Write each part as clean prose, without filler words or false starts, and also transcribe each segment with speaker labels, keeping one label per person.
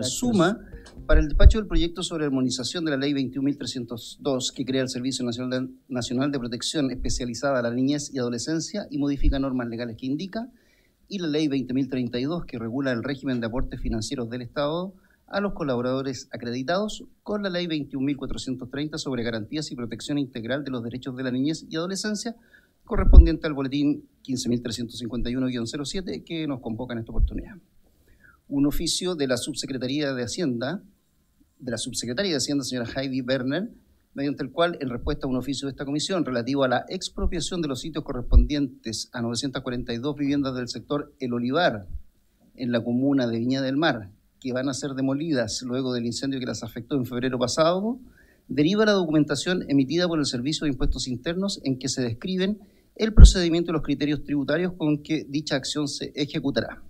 Speaker 1: Suma para el despacho del proyecto sobre armonización de la Ley 21.302, que crea el Servicio Nacional de Protección Especializada a la Niñez y Adolescencia y modifica normas legales que indica, y la Ley 20.032, que regula el régimen de aportes financieros del Estado a los colaboradores acreditados, con la Ley 21.430 sobre garantías y protección integral de los derechos de la niñez y adolescencia, correspondiente al boletín 15.351-07, que nos convoca en esta oportunidad. Un oficio de la Subsecretaría de Hacienda, señora Heidi Berner, mediante el cual, en respuesta a un oficio de esta comisión relativo a la expropiación de los sitios correspondientes a 942 viviendas del sector El Olivar, en la comuna de Viña del Mar, que van a ser demolidas luego del incendio que las afectó en febrero pasado, deriva la documentación emitida por el Servicio de Impuestos Internos en que se describen el procedimiento y los criterios tributarios con que dicha acción se ejecutará.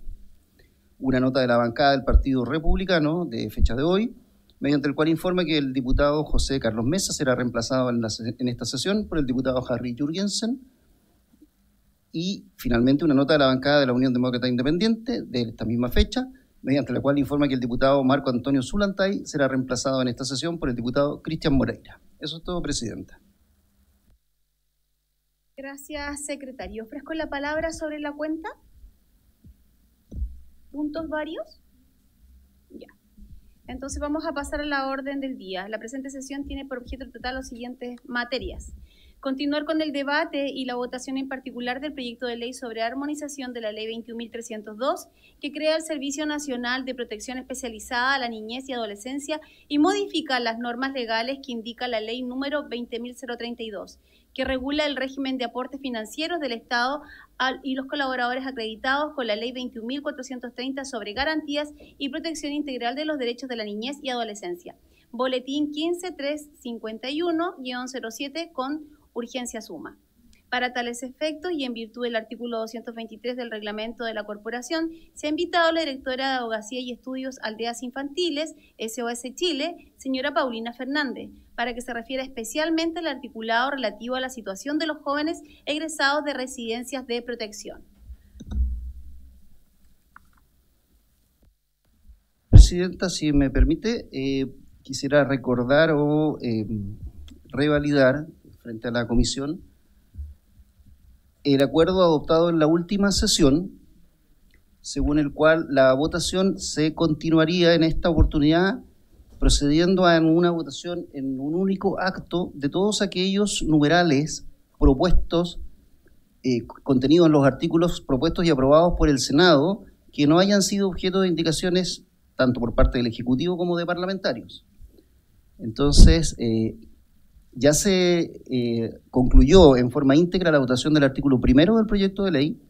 Speaker 1: Una nota de la bancada del Partido Republicano, de fecha de hoy, mediante el cual informa que el diputado José Carlos Mesa será reemplazado en esta sesión por el diputado Harry Jurgensen. Y finalmente una nota de la bancada de la Unión Demócrata Independiente, de esta misma fecha, mediante la cual informa que el diputado Marco Antonio Zulantay será reemplazado en esta sesión por el diputado Cristian Moreira. Eso es todo, Presidenta.
Speaker 2: Gracias, secretario. Ofrezco la palabra sobre la cuenta. ¿Puntos varios? Ya. Entonces vamos a pasar a la orden del día. La presente sesión tiene por objeto tratar las siguientes materias. Continuar con el debate y la votación en particular del proyecto de ley sobre armonización de la Ley 21.302, que crea el Servicio Nacional de Protección Especializada a la Niñez y Adolescencia y modifica las normas legales que indica la Ley número 20.032, que regula el régimen de aportes financieros del Estado y los colaboradores acreditados, con la Ley 21.430 sobre garantías y protección integral de los derechos de la niñez y adolescencia. Boletín 15.351-07 con urgencia suma. Para tales efectos y en virtud del artículo 223 del reglamento de la Corporación, se ha invitado a la directora de Abogacía y Estudios Aldeas Infantiles, SOS Chile, señora Paulina Fernández, para que se refiera especialmente al articulado relativo a la situación de los jóvenes egresados de residencias de protección.
Speaker 1: Presidenta, si me permite, quisiera recordar o revalidar frente a la comisión el acuerdo adoptado en la última sesión, según el cual la votación se continuaría en esta oportunidad procediendo a una votación en un único acto de todos aquellos numerales propuestos, contenidos en los artículos propuestos y aprobados por el Senado, que no hayan sido objeto de indicaciones tanto por parte del Ejecutivo como de parlamentarios. Entonces, ya se concluyó en forma íntegra la votación del artículo primero del proyecto de ley,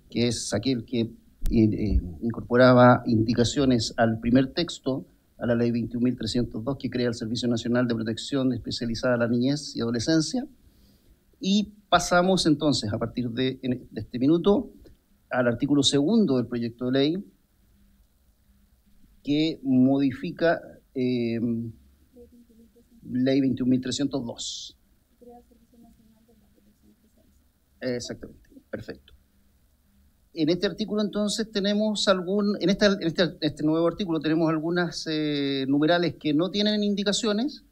Speaker 1: que es aquel que incorporaba indicaciones al primer texto, a la Ley 21.302, que crea el Servicio Nacional de Protección Especializada a la Niñez y Adolescencia, y pasamos entonces, a partir de este minuto, al artículo segundo del proyecto de ley, que modifica Ley 21.302. Exactamente, perfecto. En este artículo entonces tenemos en este nuevo artículo tenemos algunas numerales que no tienen indicaciones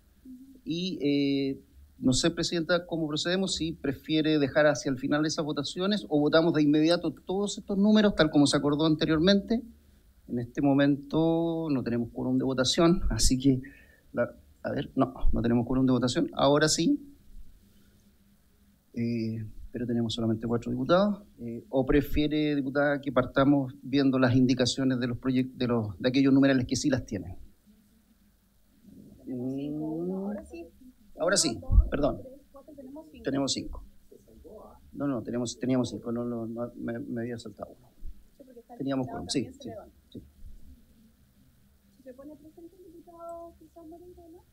Speaker 1: y no sé, Presidenta, cómo procedemos, si prefiere dejar hacia el final esas votaciones o votamos de inmediato todos estos números tal como se acordó anteriormente. En este momento no tenemos quórum de votación, así que no tenemos quórum de votación. Ahora sí, pero tenemos solamente 4 diputados. ¿O prefiere, diputada, que partamos viendo las indicaciones de los proyectos, de aquellos numerales que sí las tienen? Ahora sí, perdón. Tenemos 5. No, teníamos 5, me había saltado uno. Teníamos quórum, sí.
Speaker 2: ¿Se pone presente el diputado Cristian Moreira, no?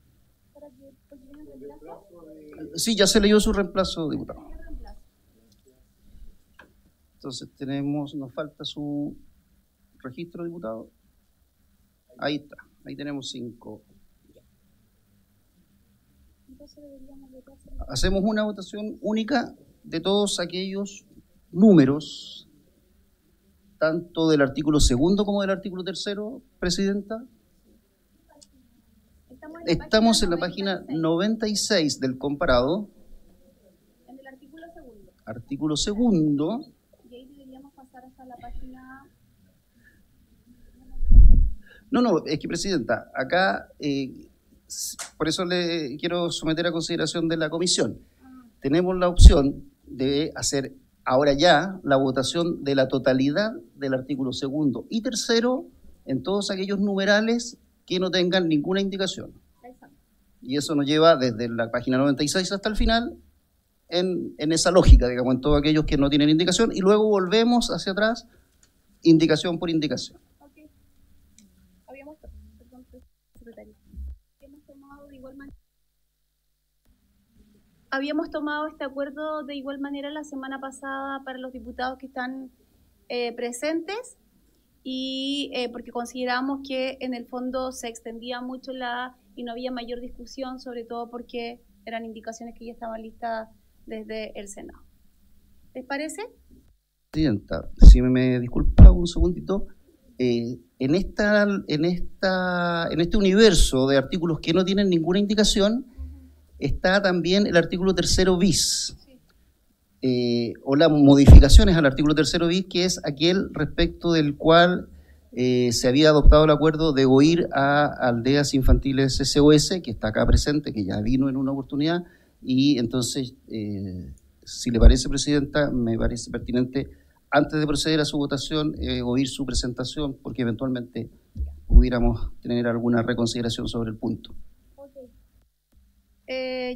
Speaker 2: ¿Para que tiene reemplazo?
Speaker 1: Sí, ya se leyó su reemplazo, diputado. Entonces nos falta su registro, diputado. Ahí está, ahí tenemos 5. Hacemos una votación única de todos aquellos números, tanto del artículo segundo como del artículo tercero, Presidenta, Estamos en la página 96 del comparado.
Speaker 2: En el artículo segundo.
Speaker 1: Artículo segundo.
Speaker 2: Y ahí deberíamos pasar hasta la página...
Speaker 1: No, es que, Presidenta, acá, por eso le quiero someter a consideración de la comisión. Tenemos la opción de hacer ahora ya la votación de la totalidad del artículo segundo y tercero en todos aquellos numerales que no tengan ninguna indicación.
Speaker 2: Exacto.
Speaker 1: Y eso nos lleva desde la página 96 hasta el final en esa lógica, digamos, en todos aquellos que no tienen indicación, y luego volvemos hacia atrás, indicación por indicación.
Speaker 2: Habíamos tomado este acuerdo de igual manera la semana pasada para los diputados que están presentes, y porque consideramos que en el fondo se extendía mucho y no había mayor discusión, sobre todo porque eran indicaciones que ya estaban listas desde el Senado. ¿Les parece?
Speaker 1: Presidenta, si me disculpa un segundito, en este universo de artículos que no tienen ninguna indicación está también el artículo tercero bis, o las modificaciones al artículo tercero bis, que es aquel respecto del cual se había adoptado el acuerdo de oír a Aldeas Infantiles SOS, que está acá presente, que ya vino en una oportunidad, y entonces, si le parece, Presidenta, me parece pertinente, antes de proceder a su votación, oír su presentación, porque eventualmente pudiéramos tener alguna reconsideración sobre el punto.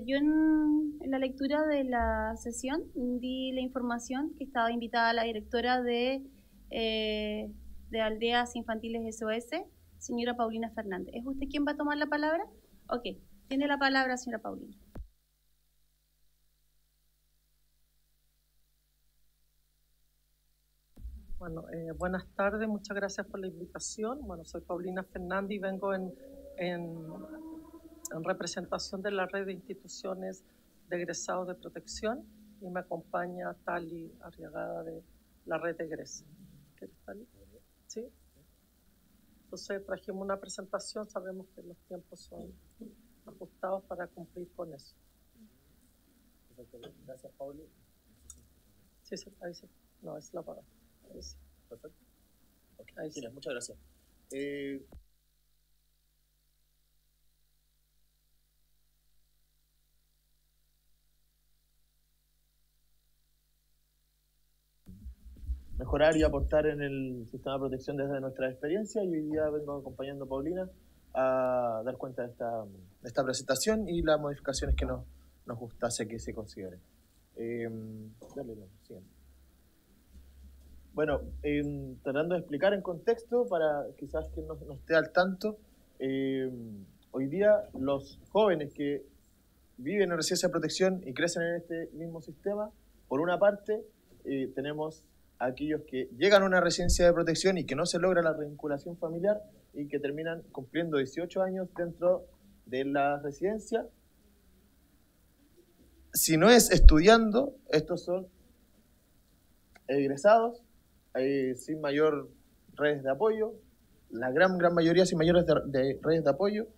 Speaker 2: Yo en la lectura de la sesión di la información que estaba invitada la directora de Aldeas Infantiles SOS, señora Paulina Fernández. ¿Es usted quien va a tomar la palabra? Ok, tiene la palabra, señora Paulina.
Speaker 3: Bueno, buenas tardes, muchas gracias por la invitación. Bueno, soy Paulina Fernández y vengo en representación de la red de instituciones de egresados de protección, y me acompaña Tali Arriagada de la red de egresados. ¿Quieres, Tali? ¿Sí? Entonces trajimos una presentación, sabemos que los tiempos son ajustados para cumplir con eso.
Speaker 4: Gracias, Pauli.
Speaker 3: Sí, ahí sí. No, es la palabra. Ahí sí.
Speaker 4: Perfecto. Okay.
Speaker 3: Ahí sí.
Speaker 4: Muchas gracias. Mejorar y aportar en el sistema de protección desde nuestra experiencia, y hoy día vengo acompañando a Paulina a dar cuenta de esta presentación y las modificaciones que nos gustase que se consideren. Dale, siguiente. Bueno, tratando de explicar en contexto para quizás que no esté al tanto, hoy día los jóvenes que viven en residencia de protección y crecen en este mismo sistema, por una parte tenemos a aquellos que llegan a una residencia de protección y que no se logra la revinculación familiar y que terminan cumpliendo 18 años dentro de la residencia. Si no es estudiando, estos son egresados sin mayor redes de apoyo, la gran mayoría sin mayores de redes de apoyo,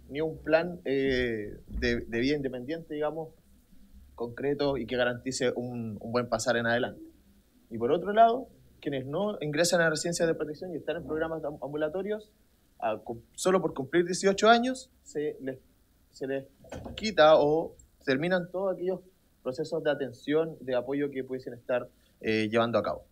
Speaker 4: ni un plan de vida independiente, digamos, concreto y que garantice un buen pasar en adelante. Y por otro lado, quienes no ingresan a residencias de protección y están en programas ambulatorios, solo por cumplir 18 años, se les quita o terminan todos aquellos procesos de atención, de apoyo que pudiesen estar llevando a cabo.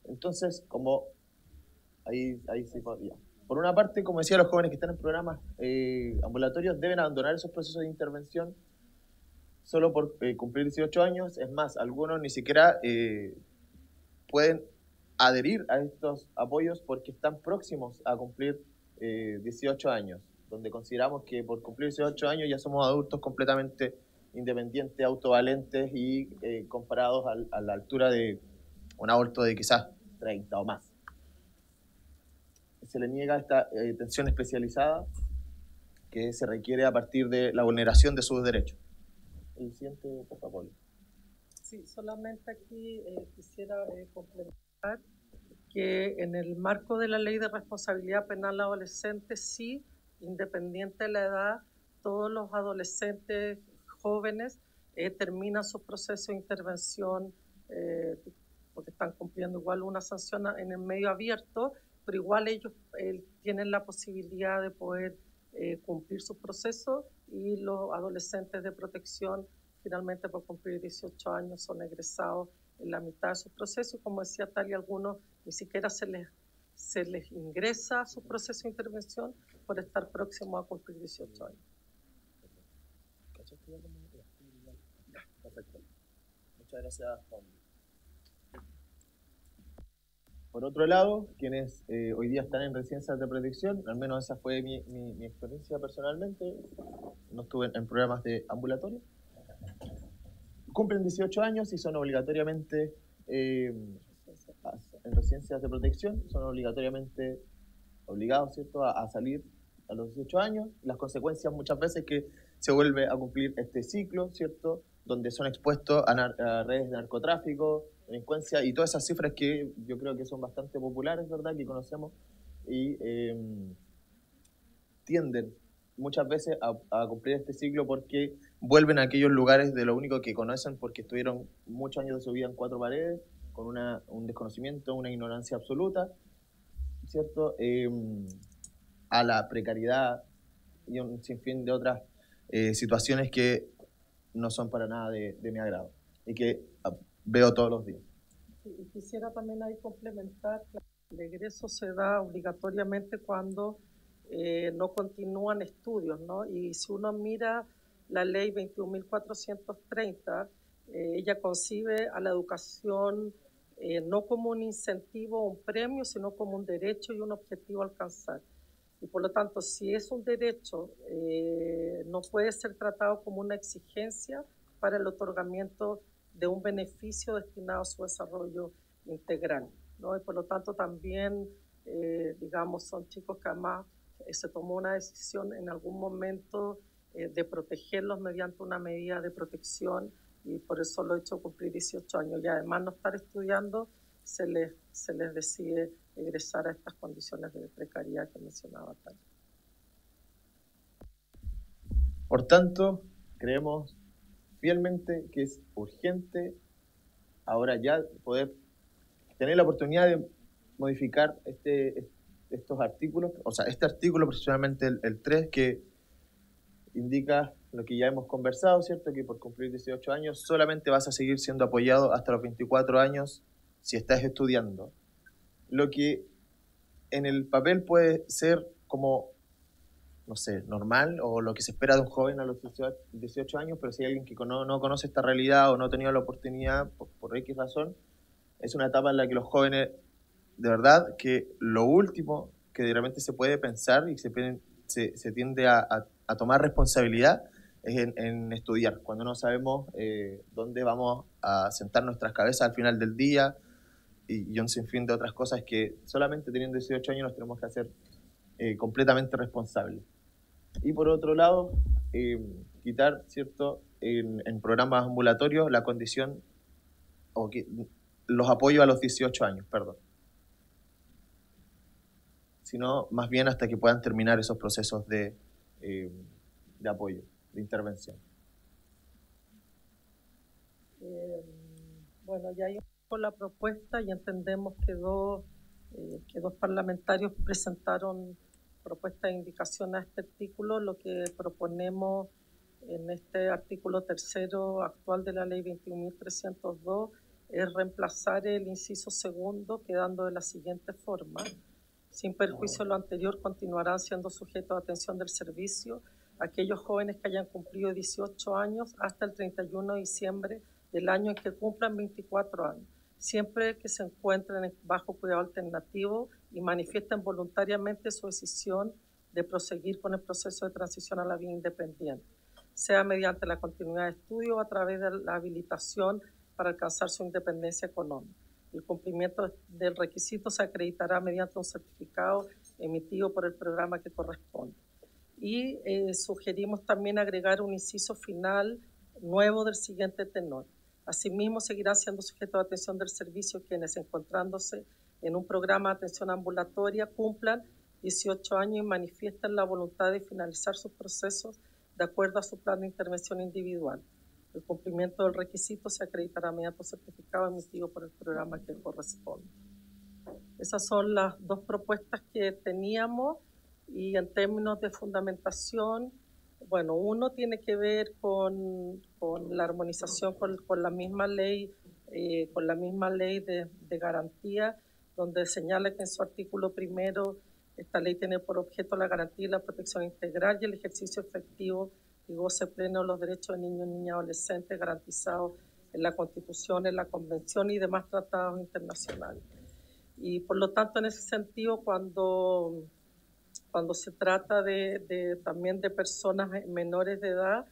Speaker 4: Entonces, como ahí sí podría. Por una parte, como decía, los jóvenes que están en programas ambulatorios deben abandonar esos procesos de intervención solo por cumplir 18 años. Es más, algunos ni siquiera pueden adherir a estos apoyos porque están próximos a cumplir 18 años, donde consideramos que por cumplir 18 años ya somos adultos completamente independientes, autovalentes y comparados a la altura de un adulto de quizás 30 o más. Se le niega esta atención especializada que se requiere a partir de la vulneración de sus derechos. El siguiente, por favor.
Speaker 3: Sí, solamente aquí quisiera complementar que en el marco de la Ley de Responsabilidad Penal Adolescente, sí, independiente de la edad, todos los adolescentes jóvenes terminan su proceso de intervención porque están cumpliendo igual una sanción en el medio abierto, pero igual ellos tienen la posibilidad de poder cumplir su proceso, y los adolescentes de protección finalmente por cumplir 18 años son egresados en la mitad de su proceso, y como decía Talia, algunos ni siquiera se les ingresa a su proceso de intervención por estar próximos a cumplir 18 años.
Speaker 4: Perfecto. Muchas gracias, Juan. Por otro lado, quienes hoy día están en residencias de protección, al menos esa fue mi experiencia personalmente, no estuve en programas de ambulatorio, cumplen 18 años y son obligatoriamente, en residencias de protección, son obligatoriamente obligados, ¿cierto?, a salir a los 18 años. Las consecuencias muchas veces que se vuelve a cumplir este ciclo, ¿cierto?, donde son expuestos a redes de narcotráfico, delincuencia y todas esas cifras que yo creo que son bastante populares, ¿verdad?, que conocemos, y tienden muchas veces a cumplir este ciclo porque vuelven a aquellos lugares de lo único que conocen, porque estuvieron muchos años de su vida en cuatro paredes, con un desconocimiento, una ignorancia absoluta, ¿cierto?, a la precariedad y un sinfín de otras situaciones que no son para nada de mi agrado y que veo todos los días.
Speaker 3: Y quisiera también ahí complementar que el egreso se da obligatoriamente cuando no continúan estudios, ¿no? Y si uno mira la ley 21.430, ella concibe a la educación no como un incentivo o un premio, sino como un derecho y un objetivo a alcanzar. Y por lo tanto, si es un derecho, no puede ser tratado como una exigencia para el otorgamiento de un beneficio destinado a su desarrollo integral, ¿no? Y por lo tanto también, digamos, son chicos que además se tomó una decisión en algún momento de protegerlos mediante una medida de protección, y por eso lo he hecho cumplir 18 años. Y además no estar estudiando, se les decide egresar a estas condiciones de precariedad que mencionaba Tania.
Speaker 4: Por tanto, creemos fielmente que es urgente ahora ya poder tener la oportunidad de modificar estos artículos, o sea, este artículo, precisamente el 3, que indica lo que ya hemos conversado, ¿cierto?, que por cumplir 18 años solamente vas a seguir siendo apoyado hasta los 24 años si estás estudiando. Lo que en el papel puede ser como, no sé, normal, o lo que se espera de un joven a los 18 años, pero si hay alguien que no conoce esta realidad o no ha tenido la oportunidad por X razón, es una etapa en la que los jóvenes, de verdad, que lo último que de repente se puede pensar y se tiende a tomar responsabilidad es en estudiar, cuando no sabemos dónde vamos a sentar nuestras cabezas al final del día, y un sinfín de otras cosas que solamente teniendo 18 años nos tenemos que hacer completamente responsables. Y por otro lado, quitar, ¿cierto?, en programas ambulatorios la condición, o que los apoyos a los 18 años, perdón. Sino más bien hasta que puedan terminar esos procesos de apoyo, de intervención.
Speaker 3: Bueno, ya hay la propuesta y entendemos que dos parlamentarios presentaron propuesta de indicación a este artículo. Lo que proponemos en este artículo tercero actual de la ley 21.302 es reemplazar el inciso segundo, quedando de la siguiente forma: sin perjuicio de lo anterior, continuarán siendo sujetos a atención del servicio aquellos jóvenes que hayan cumplido 18 años hasta el 31 de diciembre del año en que cumplan 24 años, siempre que se encuentren bajo cuidado alternativo y manifiesten voluntariamente su decisión de proseguir con el proceso de transición a la vida independiente, sea mediante la continuidad de estudio o a través de la habilitación para alcanzar su independencia económica. El cumplimiento del requisito se acreditará mediante un certificado emitido por el programa que corresponde. Y sugerimos también agregar un inciso final nuevo del siguiente tenor: Asimismo, seguirán siendo sujetos de atención del servicio quienes, encontrándose en un programa de atención ambulatoria, cumplan 18 años y manifiesten la voluntad de finalizar sus procesos de acuerdo a su plan de intervención individual. El cumplimiento del requisito se acreditará mediante certificado emitido por el programa que corresponde. Esas son las dos propuestas que teníamos, y en términos de fundamentación, bueno, uno tiene que ver con la armonización con la misma ley, de garantía, donde señala que en su artículo primero esta ley tiene por objeto la garantía y la protección integral y el ejercicio efectivo y goce pleno de los derechos de niños, niñas y adolescentes garantizados en la Constitución, en la Convención y demás tratados internacionales. Y por lo tanto, en ese sentido, cuando se trata también de personas menores de edad,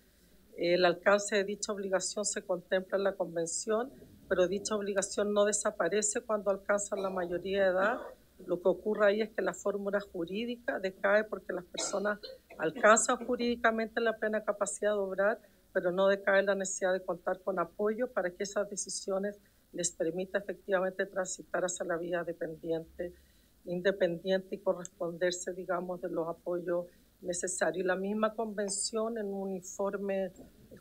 Speaker 3: el alcance de dicha obligación se contempla en la Convención, pero dicha obligación no desaparece cuando alcanzan la mayoría de edad. Lo que ocurre ahí es que la fórmula jurídica decae porque las personas alcanzan jurídicamente la plena capacidad de obrar, pero no decae la necesidad de contar con apoyo para que esas decisiones les permita efectivamente transitar hacia la vida independiente y corresponderse, digamos, de los apoyos necesarios. Y la misma Convención, en un informe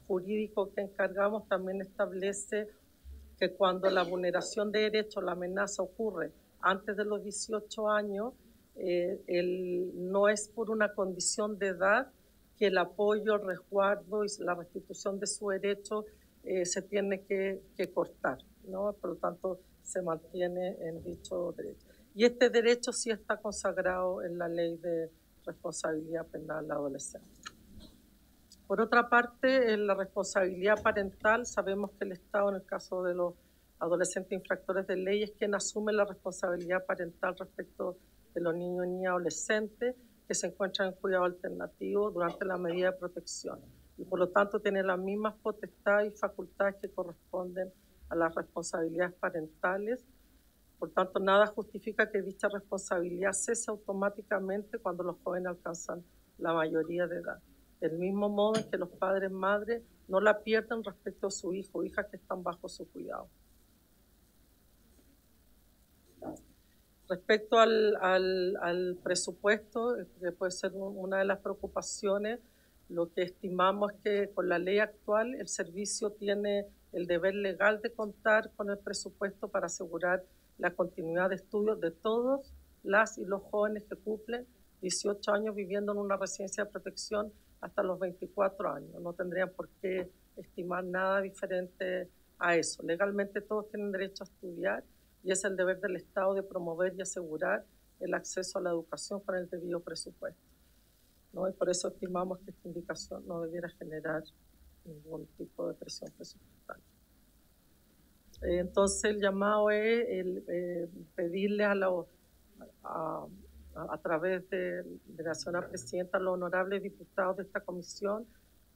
Speaker 3: jurídico que encargamos, también establece que cuando la vulneración de derechos, la amenaza ocurre antes de los 18 años, no es por una condición de edad que el apoyo, el resguardo y la restitución de su derecho se tiene que cortar, ¿no? Por lo tanto, se mantiene en dicho derecho. Y este derecho sí está consagrado en la Ley de Responsabilidad Penal Adolescente. Por otra parte, en la responsabilidad parental, sabemos que el Estado, en el caso de los adolescentes infractores de ley, es quien asume la responsabilidad parental respecto de los niños y niñas adolescentes que se encuentran en cuidado alternativo durante la medida de protección. Y por lo tanto tiene las mismas potestades y facultades que corresponden a las responsabilidades parentales. Por tanto, nada justifica que dicha responsabilidad cese automáticamente cuando los jóvenes alcanzan la mayoría de edad. Del mismo modo en que los padres, madres, no la pierden respecto a su hijo o hija que están bajo su cuidado. Respecto al presupuesto, que puede ser una de las preocupaciones, lo que estimamos es que con la ley actual el servicio tiene el deber legal de contar con el presupuesto para asegurar la continuidad de estudios de todos las y los jóvenes que cumplen 18 años viviendo en una residencia de protección hasta los 24 años. No tendrían por qué estimar nada diferente a eso. Legalmente todos tienen derecho a estudiar y es el deber del Estado de promover y asegurar el acceso a la educación con el debido presupuesto, ¿no? Y por eso estimamos que esta indicación no debiera generar ningún tipo de presión presupuestaria. Entonces el llamado es pedirle a través de la señora presidenta a los honorables diputados de esta comisión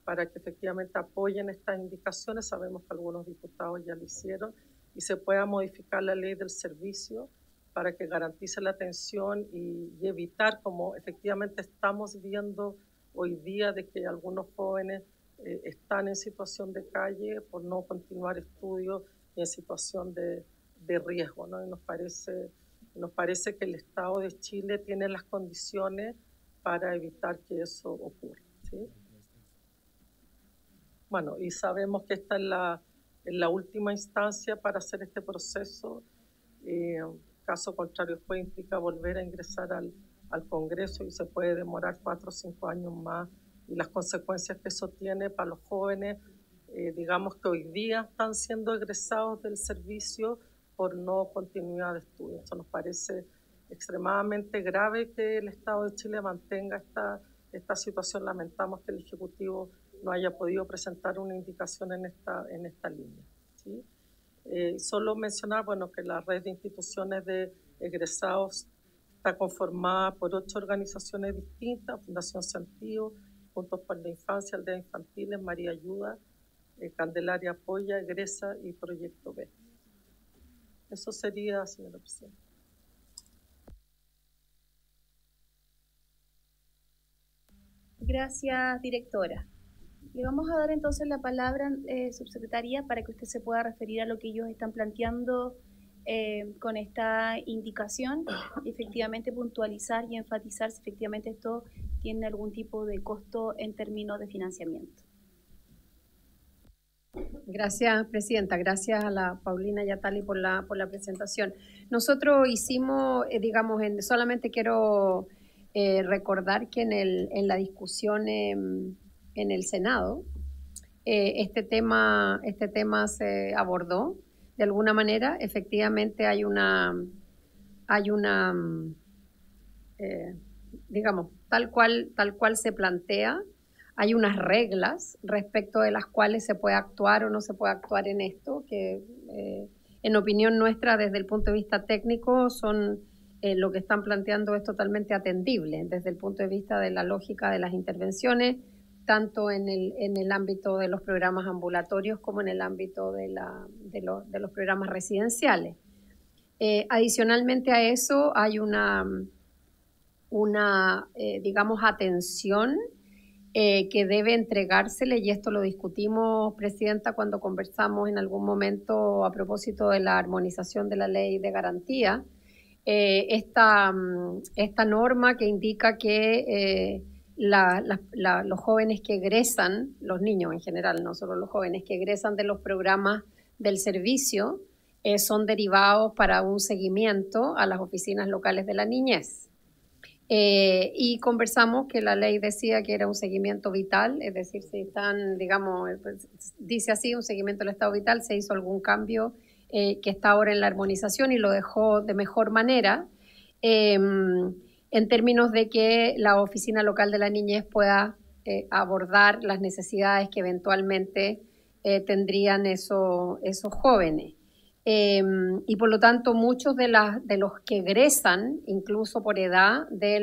Speaker 3: para que efectivamente apoyen estas indicaciones. Sabemos que algunos diputados ya lo hicieron, y se pueda modificar la ley del servicio para que garantice la atención y evitar, como efectivamente estamos viendo hoy día, de que algunos jóvenes están en situación de calle por no continuar estudios y en situación de riesgo, ¿no? Y nos parece que el Estado de Chile tiene las condiciones para evitar que eso ocurra, ¿sí? Bueno, y sabemos que esta es la última instancia para hacer este proceso. Caso contrario, puede implicar volver a ingresar al Congreso y se puede demorar 4 o 5 años más. Y las consecuencias que eso tiene para los jóvenes, digamos que hoy día están siendo egresados del servicio por no continuidad de estudio. Eso nos parece extremadamente grave que el Estado de Chile mantenga esta situación. Lamentamos que el Ejecutivo no haya podido presentar una indicación en esta línea, ¿sí? Solo mencionar, bueno, que la red de instituciones de egresados está conformada por 8 organizaciones distintas: Fundación Sentido, Juntos por la Infancia, Aldeas Infantiles, María Ayuda, Candelaria Apoya, Egresa y Proyecto B. Eso sería, señora presidenta.
Speaker 2: Gracias, directora. Le vamos a dar entonces la palabra, subsecretaria, para que usted se pueda referir a lo que ellos están planteando con esta indicación y efectivamente puntualizar y enfatizar si efectivamente esto tiene algún tipo de costo en términos de financiamiento.
Speaker 5: Gracias, Presidenta. Gracias a la Paulina y a Tali por la presentación. Nosotros hicimos, solamente quiero recordar que en la discusión en el Senado, este tema se abordó de alguna manera. Efectivamente hay una tal cual se plantea. Hay unas reglas respecto de las cuales se puede actuar o no se puede actuar en esto, que en opinión nuestra, desde el punto de vista técnico, son lo que están planteando es totalmente atendible desde el punto de vista de la lógica de las intervenciones, tanto en el ámbito de los programas ambulatorios como en el ámbito de los programas residenciales. Adicionalmente a eso hay una atención que debe entregársele, y esto lo discutimos, Presidenta, cuando conversamos en algún momento a propósito de la armonización de la ley de garantía, esta norma que indica que los jóvenes que egresan, los niños en general, no solo los jóvenes que egresan de los programas del servicio, son derivados para un seguimiento a las oficinas locales de la niñez. Y conversamos que la ley decía que era un seguimiento vital, es decir, si están, dice así, un seguimiento del estado vital, se hizo algún cambio que está ahora en la armonización y lo dejó de mejor manera, en términos de que la oficina local de la niñez pueda abordar las necesidades que eventualmente tendrían esos jóvenes. Y por lo tanto muchos de los que egresan, incluso por edad de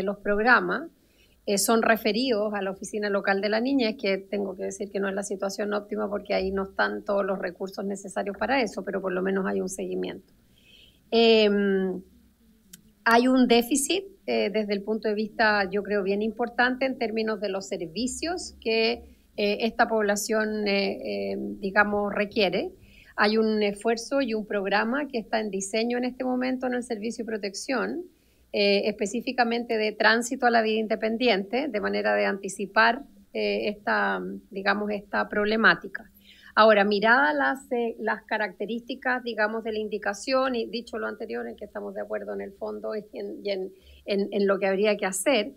Speaker 5: los programas, son referidos a la oficina local de la niñez, que tengo que decir que no es la situación óptima porque ahí no están todos los recursos necesarios para eso, pero por lo menos hay un seguimiento. Hay un déficit desde el punto de vista, yo creo, bien importante en términos de los servicios que esta población, requiere. Hay un esfuerzo y un programa que está en diseño en este momento en el Servicio de Protección, específicamente de tránsito a la vida independiente, de manera de anticipar esta problemática. Ahora, miradas las características, de la indicación, y dicho lo anterior, en que estamos de acuerdo en el fondo y en lo que habría que hacer,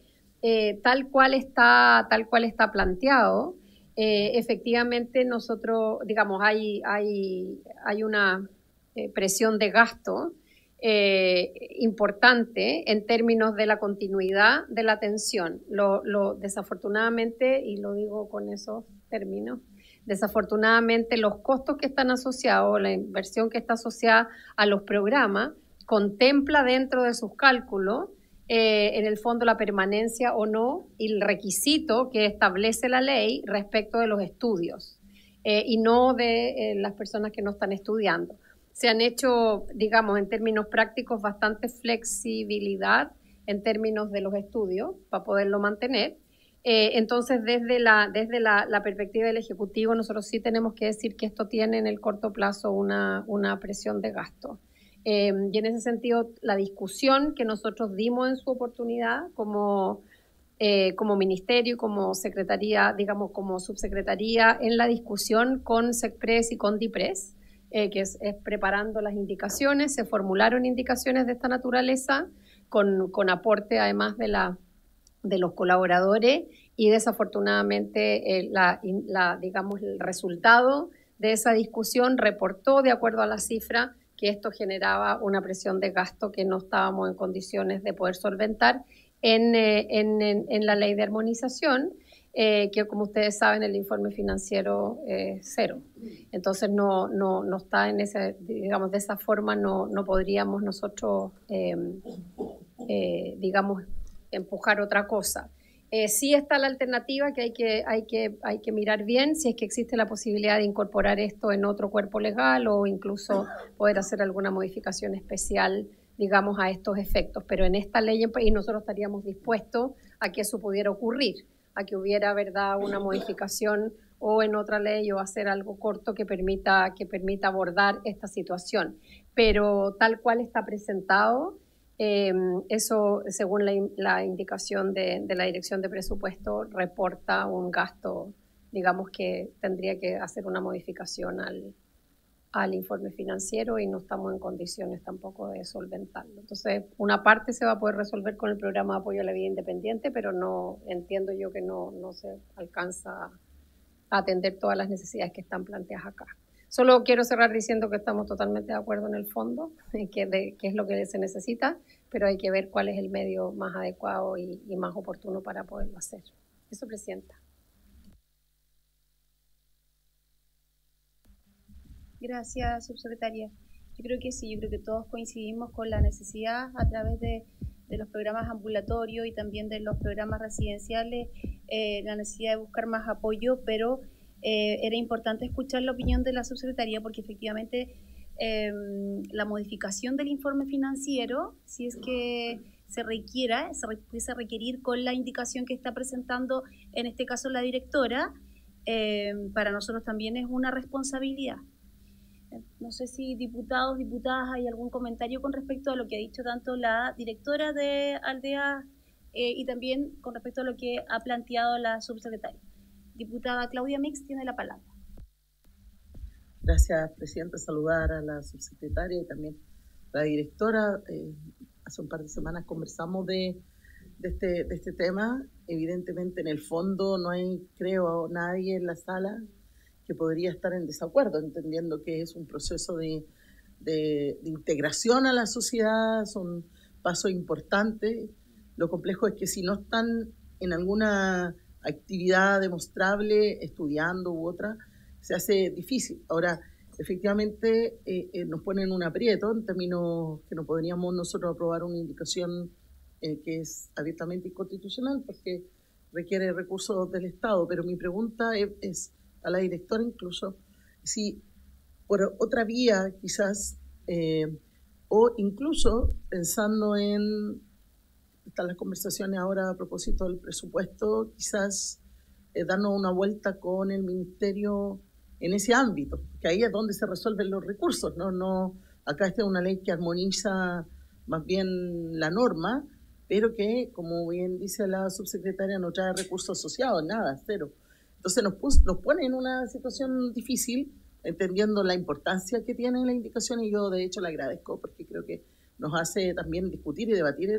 Speaker 5: tal cual está planteado. Efectivamente, nosotros, hay una presión de gasto importante en términos de la continuidad de la atención. Desafortunadamente, y lo digo con esos términos, desafortunadamente los costos que están asociados, la inversión que está asociada a los programas, contempla dentro de sus cálculos en el fondo la permanencia o no y el requisito que establece la ley respecto de los estudios y no de las personas que no están estudiando. Se han hecho, en términos prácticos, bastante flexibilidad en términos de los estudios para poderlo mantener. Entonces, desde la perspectiva del Ejecutivo, nosotros sí tenemos que decir que esto tiene en el corto plazo una presión de gasto. Y en ese sentido, la discusión que nosotros dimos en su oportunidad como ministerio y como secretaría, como subsecretaría, en la discusión con SECPRES y con DIPRES, que es preparando las indicaciones, se formularon indicaciones de esta naturaleza con aporte además de los colaboradores, y desafortunadamente el resultado de esa discusión reportó, de acuerdo a la cifra, que esto generaba una presión de gasto que no estábamos en condiciones de poder solventar en la ley de armonización, que como ustedes saben el informe financiero cero. Entonces no está en ese, de esa forma no podríamos nosotros, empujar otra cosa. Sí está la alternativa que hay que mirar bien, si es que existe la posibilidad de incorporar esto en otro cuerpo legal o incluso poder hacer alguna modificación especial, a estos efectos. Pero en esta ley, y nosotros estaríamos dispuestos a que eso pudiera ocurrir, a que hubiera, ¿verdad?, una modificación o en otra ley o hacer algo corto que permita abordar esta situación. Pero tal cual está presentado, eso, según la indicación de la Dirección de Presupuesto, reporta un gasto, digamos, que tendría que hacer una modificación al informe financiero y no estamos en condiciones tampoco de solventarlo. Entonces, una parte se va a poder resolver con el programa de apoyo a la vida independiente, pero no entiendo yo que no se alcanza a atender todas las necesidades que están planteadas acá. Solo quiero cerrar diciendo que estamos totalmente de acuerdo en el fondo, que es lo que se necesita, pero hay que ver cuál es el medio más adecuado y más oportuno para poderlo hacer. Eso, Presidenta.
Speaker 2: Gracias, subsecretaria. Yo creo que sí, yo creo que todos coincidimos con la necesidad a través de los programas ambulatorios y también de los programas residenciales, la necesidad de buscar más apoyo, pero era importante escuchar la opinión de la subsecretaría porque efectivamente la modificación del informe financiero, si es que se pudiese requerir con la indicación que está presentando en este caso la directora, para nosotros también es una responsabilidad. No sé si diputados, diputadas, hay algún comentario con respecto a lo que ha dicho tanto la directora de Aldeas y también con respecto a lo que ha planteado la subsecretaria. Diputada Claudia Mix tiene la palabra.
Speaker 6: Gracias, Presidenta. Saludar a la subsecretaria y también a la directora. Hace un par de semanas conversamos de este tema. Evidentemente, en el fondo no hay, creo, nadie en la sala que podría estar en desacuerdo, entendiendo que es un proceso de integración a la sociedad, son pasos importantes. Lo complejo es que si no están en alguna actividad demostrable, estudiando u otra, se hace difícil. Ahora, efectivamente, nos ponen un aprieto en términos que no podríamos nosotros aprobar una indicación que es abiertamente inconstitucional porque requiere recursos del Estado. Pero mi pregunta es a la directora incluso, si por otra vía quizás, o incluso pensando están las conversaciones ahora a propósito del presupuesto, quizás darnos una vuelta con el Ministerio en ese ámbito, que ahí es donde se resuelven los recursos, no acá esta es una ley que armoniza más bien la norma, pero que, como bien dice la subsecretaria, no trae recursos asociados, nada, cero. Entonces nos pone en una situación difícil, entendiendo la importancia que tiene la indicación, y yo de hecho le agradezco porque creo que nos hace también discutir y debatir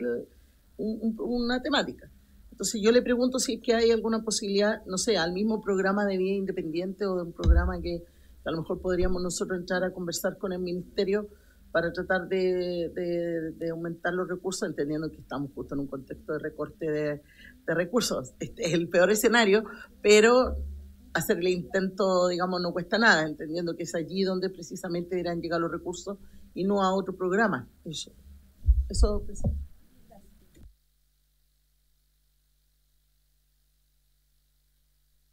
Speaker 6: una temática. Entonces yo le pregunto si es que hay alguna posibilidad, no sé, al mismo programa de vida independiente o de un programa que a lo mejor podríamos nosotros entrar a conversar con el Ministerio para tratar de aumentar los recursos, entendiendo que estamos justo en un contexto de recorte de recursos. Este es el peor escenario, pero hacer el intento, digamos, no cuesta nada, entendiendo que es allí donde precisamente deberán llegar los recursos y no a otro programa. Eso pues.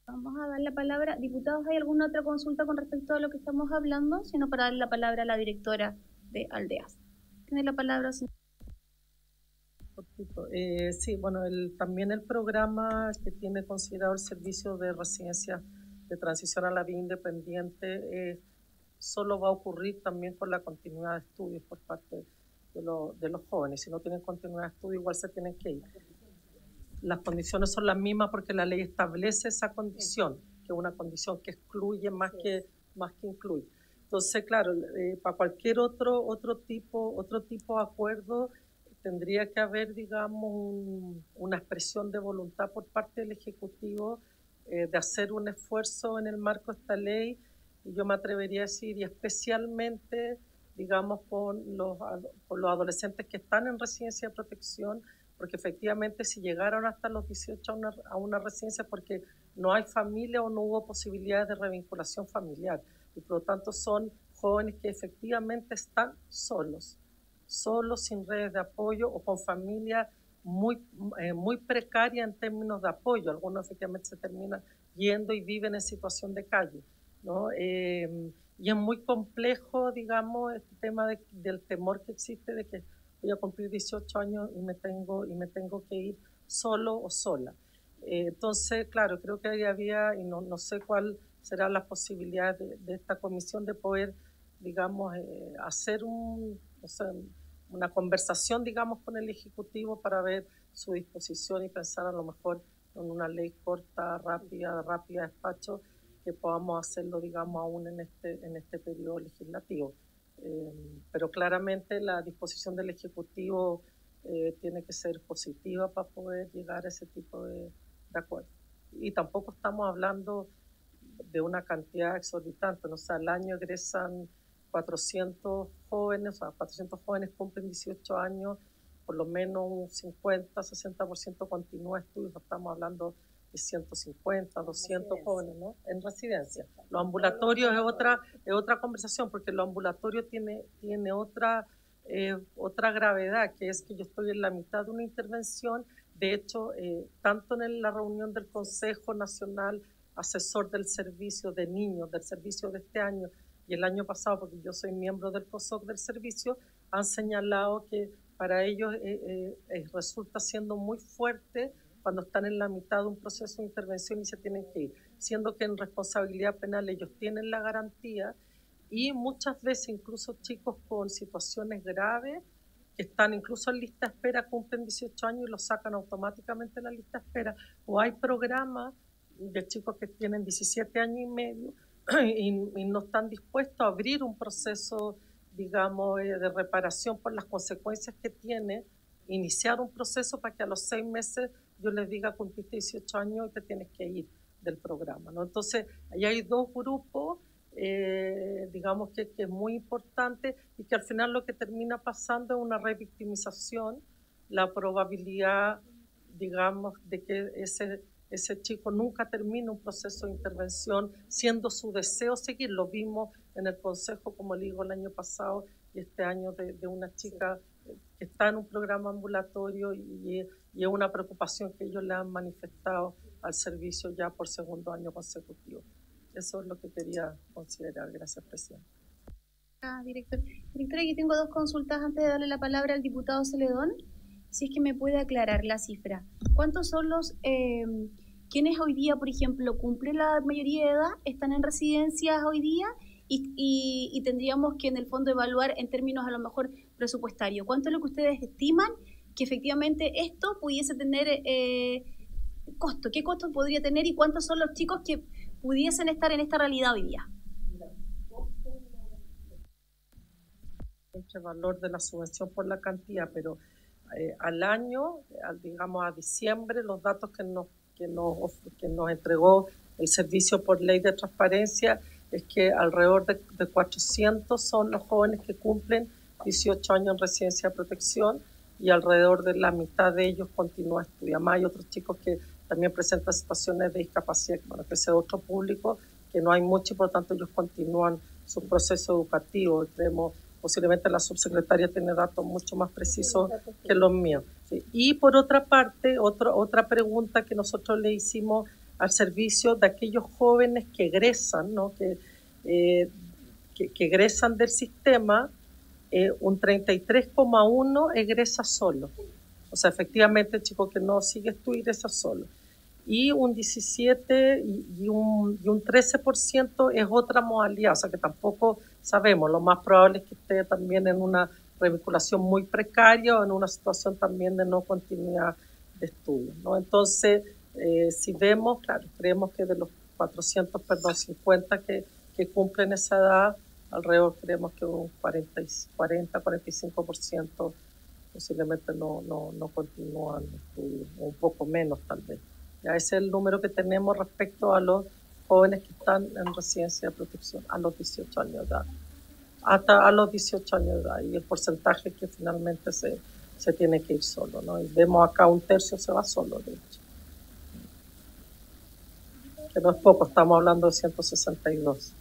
Speaker 2: Vamos a dar la palabra. Diputados, ¿hay alguna otra consulta con respecto a lo que estamos hablando? Sino para darle la palabra a la directora de Aldeas. Tiene la palabra, señor.
Speaker 3: Sí, bueno, también el programa que tiene considerado el servicio de residencia de transición a la vida independiente solo va a ocurrir también con la continuidad de estudios por parte de los jóvenes. Si no tienen continuidad de estudio, igual se tienen que ir. Las condiciones son las mismas porque la ley establece esa condición, que es una condición que excluye más que incluye. Entonces, claro, para cualquier otro tipo de acuerdo tendría que haber, digamos, una expresión de voluntad por parte del Ejecutivo de hacer un esfuerzo en el marco de esta ley, y yo me atrevería a decir, y especialmente, digamos, con los adolescentes que están en residencia de protección, porque efectivamente si llegaron hasta los 18 a una residencia porque no hay familia o no hubo posibilidades de revinculación familiar, y por lo tanto son jóvenes que efectivamente están solos, sin redes de apoyo o con familia muy precaria en términos de apoyo. Algunos efectivamente se terminan yendo y viven en situación de calle, ¿no? Y es muy complejo, digamos, este tema del temor que existe de que voy a cumplir 18 años y me tengo que ir solo o sola. Entonces, claro, creo que ahí había, y no sé cuál será la posibilidad de esta comisión de poder, digamos, hacer no sé, una conversación, digamos, con el Ejecutivo para ver su disposición y pensar a lo mejor en una ley corta, rápida despacho, que podamos hacerlo, digamos, aún en este periodo legislativo. Pero claramente la disposición del Ejecutivo tiene que ser positiva para poder llegar a ese tipo de acuerdo. Y tampoco estamos hablando de una cantidad exorbitante, ¿no? O sea, al año egresan 400 jóvenes, o sea, 400 jóvenes cumplen 18 años, por lo menos un 50-60% continúa estudios, no estamos hablando de 150, 200 jóvenes, ¿no? En residencia. Los ambulatorios es otra conversación, porque los ambulatorios tiene otra gravedad, que es que yo estoy en la mitad de una intervención. De hecho, tanto en la reunión del Consejo Nacional Asesor del Servicio de Niños, del servicio de este año y el año pasado, porque yo soy miembro del COSOC del servicio, han señalado que para ellos resulta siendo muy fuerte cuando están en la mitad de un proceso de intervención y se tienen que ir, siendo que en responsabilidad penal ellos tienen la garantía, y muchas veces incluso chicos con situaciones graves que están incluso en lista de espera, cumplen 18 años y los sacan automáticamente de la lista de espera, o hay programas de chicos que tienen 17 años y medio y no están dispuestos a abrir un proceso, digamos, de reparación por las consecuencias que tiene iniciar un proceso para que a los 6 meses yo les diga cumpliste 18 años y te tienes que ir del programa, ¿no? Entonces, ahí hay dos grupos, digamos que es muy importante, y que al final lo que termina pasando es una revictimización, la probabilidad, digamos, de que ese chico nunca termina un proceso de intervención, siendo su deseo seguir. Lo vimos en el Consejo, como le digo, el año pasado y este año, de una chica que está en un programa ambulatorio, y es una preocupación que ellos le han manifestado al servicio ya por segundo año consecutivo. Eso es lo que quería considerar. Gracias, presidente.
Speaker 2: Directora, yo tengo dos consultas antes de darle la palabra al diputado Celedón. Si es que me puede aclarar la cifra. ¿Cuántos son los quienes hoy día, por ejemplo, cumplen la mayoría de edad, están en residencias hoy día, y tendríamos que en el fondo evaluar en términos a lo mejor presupuestarios? ¿Cuánto es lo que ustedes estiman que efectivamente esto pudiese tener costo? ¿Qué costo podría tener y cuántos son los chicos que pudiesen estar en esta realidad hoy día?
Speaker 3: El valor de la subvención por la cantidad, pero al año, digamos a diciembre, los datos que nos entregó el servicio por ley de transparencia es que alrededor de 400 son los jóvenes que cumplen 18 años en residencia de protección, y alrededor de la mitad de ellos continúa estudiando. Más hay otros chicos que también presentan situaciones de discapacidad, bueno, que es otro público, que no hay mucho y por lo tanto ellos continúan su proceso educativo. Creemos, posiblemente la subsecretaria tiene datos mucho más precisos que los míos. Sí. Y por otra parte, otra pregunta que nosotros le hicimos al servicio de aquellos jóvenes que egresan, ¿no? que egresan del sistema, un 33,1% egresa solo. O sea, efectivamente el chico que no sigue estudiando egresa solo. Y un 17% y un 13% es otra modalidad, o sea que tampoco sabemos. Lo más probable es que esté también en una revinculación muy precaria o en una situación también de no continuidad de estudio, ¿no? Entonces, si vemos, claro, creemos que de los 450 que cumplen esa edad, alrededor creemos que un 40-45% posiblemente no continúan estudios, o un poco menos tal vez. Ya ese es el número que tenemos respecto a los jóvenes que están en residencia de protección a los 18 años de edad. Hasta a los 18 años de edad, y el porcentaje que finalmente se tiene que ir solo, ¿no? Y vemos acá un tercio se va solo, de hecho. Que no es poco, estamos hablando de 162.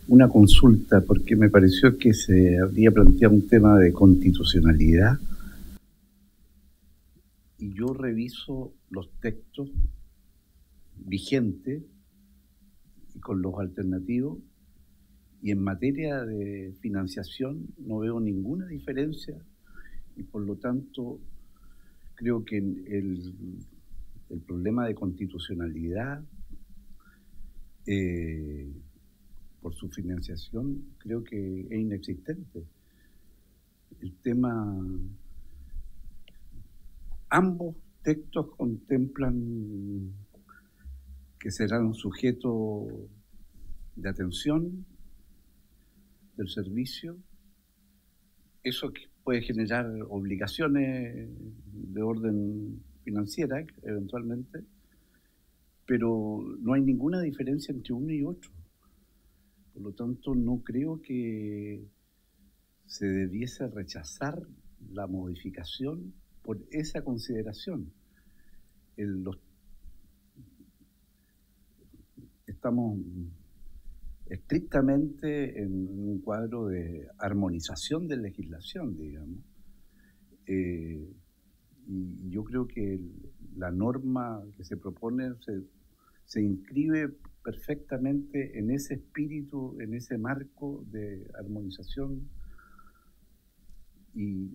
Speaker 7: Una consulta, porque me pareció que se habría planteado un tema de constitucionalidad, y yo reviso los textos vigentes y con los alternativos, Y en materia de financiación no veo ninguna diferencia y por lo tanto creo que el problema de constitucionalidad por su financiación creo que es inexistente. El tema, ambos textos contemplan que serán sujetos de atención del servicio. Eso puede generar obligaciones de orden financiera eventualmente, pero no hay ninguna diferencia entre uno y otro. Por lo tanto, no creo que se debiese rechazar la modificación por esa consideración. Estamos estrictamente en un cuadro de armonización de legislación, digamos. Y yo creo que la norma que se propone se inscribe perfectamente en ese espíritu, en ese marco de armonización y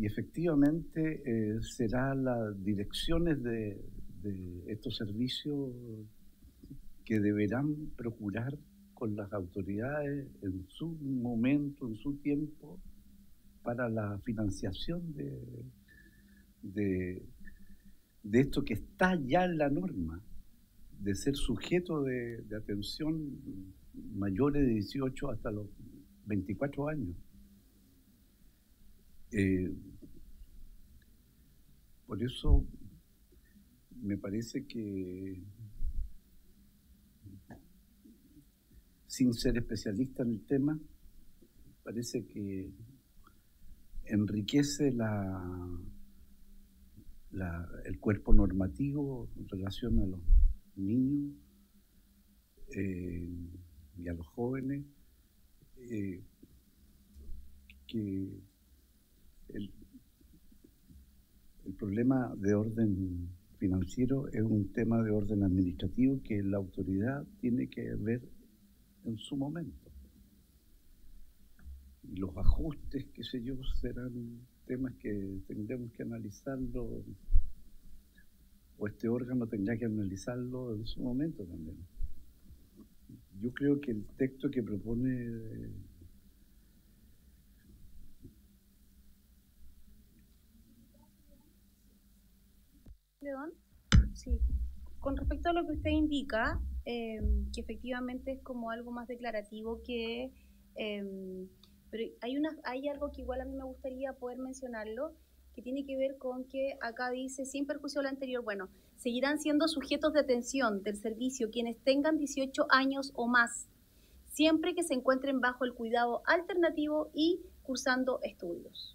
Speaker 7: efectivamente será las direcciones de estos servicios que deberán procurar con las autoridades en su momento, en su tiempo, para la financiación de esto que está ya en la norma, de ser sujeto de atención mayores de 18 hasta los 24 años. Por eso me parece que, sin ser especialista en el tema, parece que enriquece el cuerpo normativo en relación a los niños y a los jóvenes, que el problema de orden financiero es un tema de orden administrativo que la autoridad tiene que ver en su momento. Y los ajustes, qué sé yo, serán temas que tendremos que analizarlo, o este órgano tendrá que analizarlo en su momento también. Yo creo que el texto que propone
Speaker 2: León, sí. Con respecto a lo que usted indica, que efectivamente es como algo más declarativo que... pero hay algo que igual a mí me gustaría poder mencionarlo, que tiene que ver con que acá dice, sin perjuicio de lo anterior, bueno, seguirán siendo sujetos de atención del servicio quienes tengan 18 años o más, siempre que se encuentren bajo el cuidado alternativo y cursando estudios.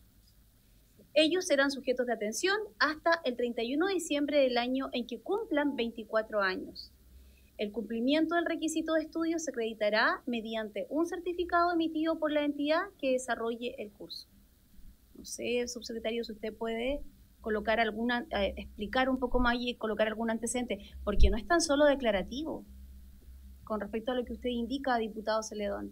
Speaker 2: Ellos serán sujetos de atención hasta el 31 de diciembre del año en que cumplan 24 años. El cumplimiento del requisito de estudio se acreditará mediante un certificado emitido por la entidad que desarrolle el curso. No sé, subsecretario, si usted puede colocar explicar un poco más y colocar algún antecedente, porque no es tan solo declarativo con respecto a lo que usted indica, diputado Celedón.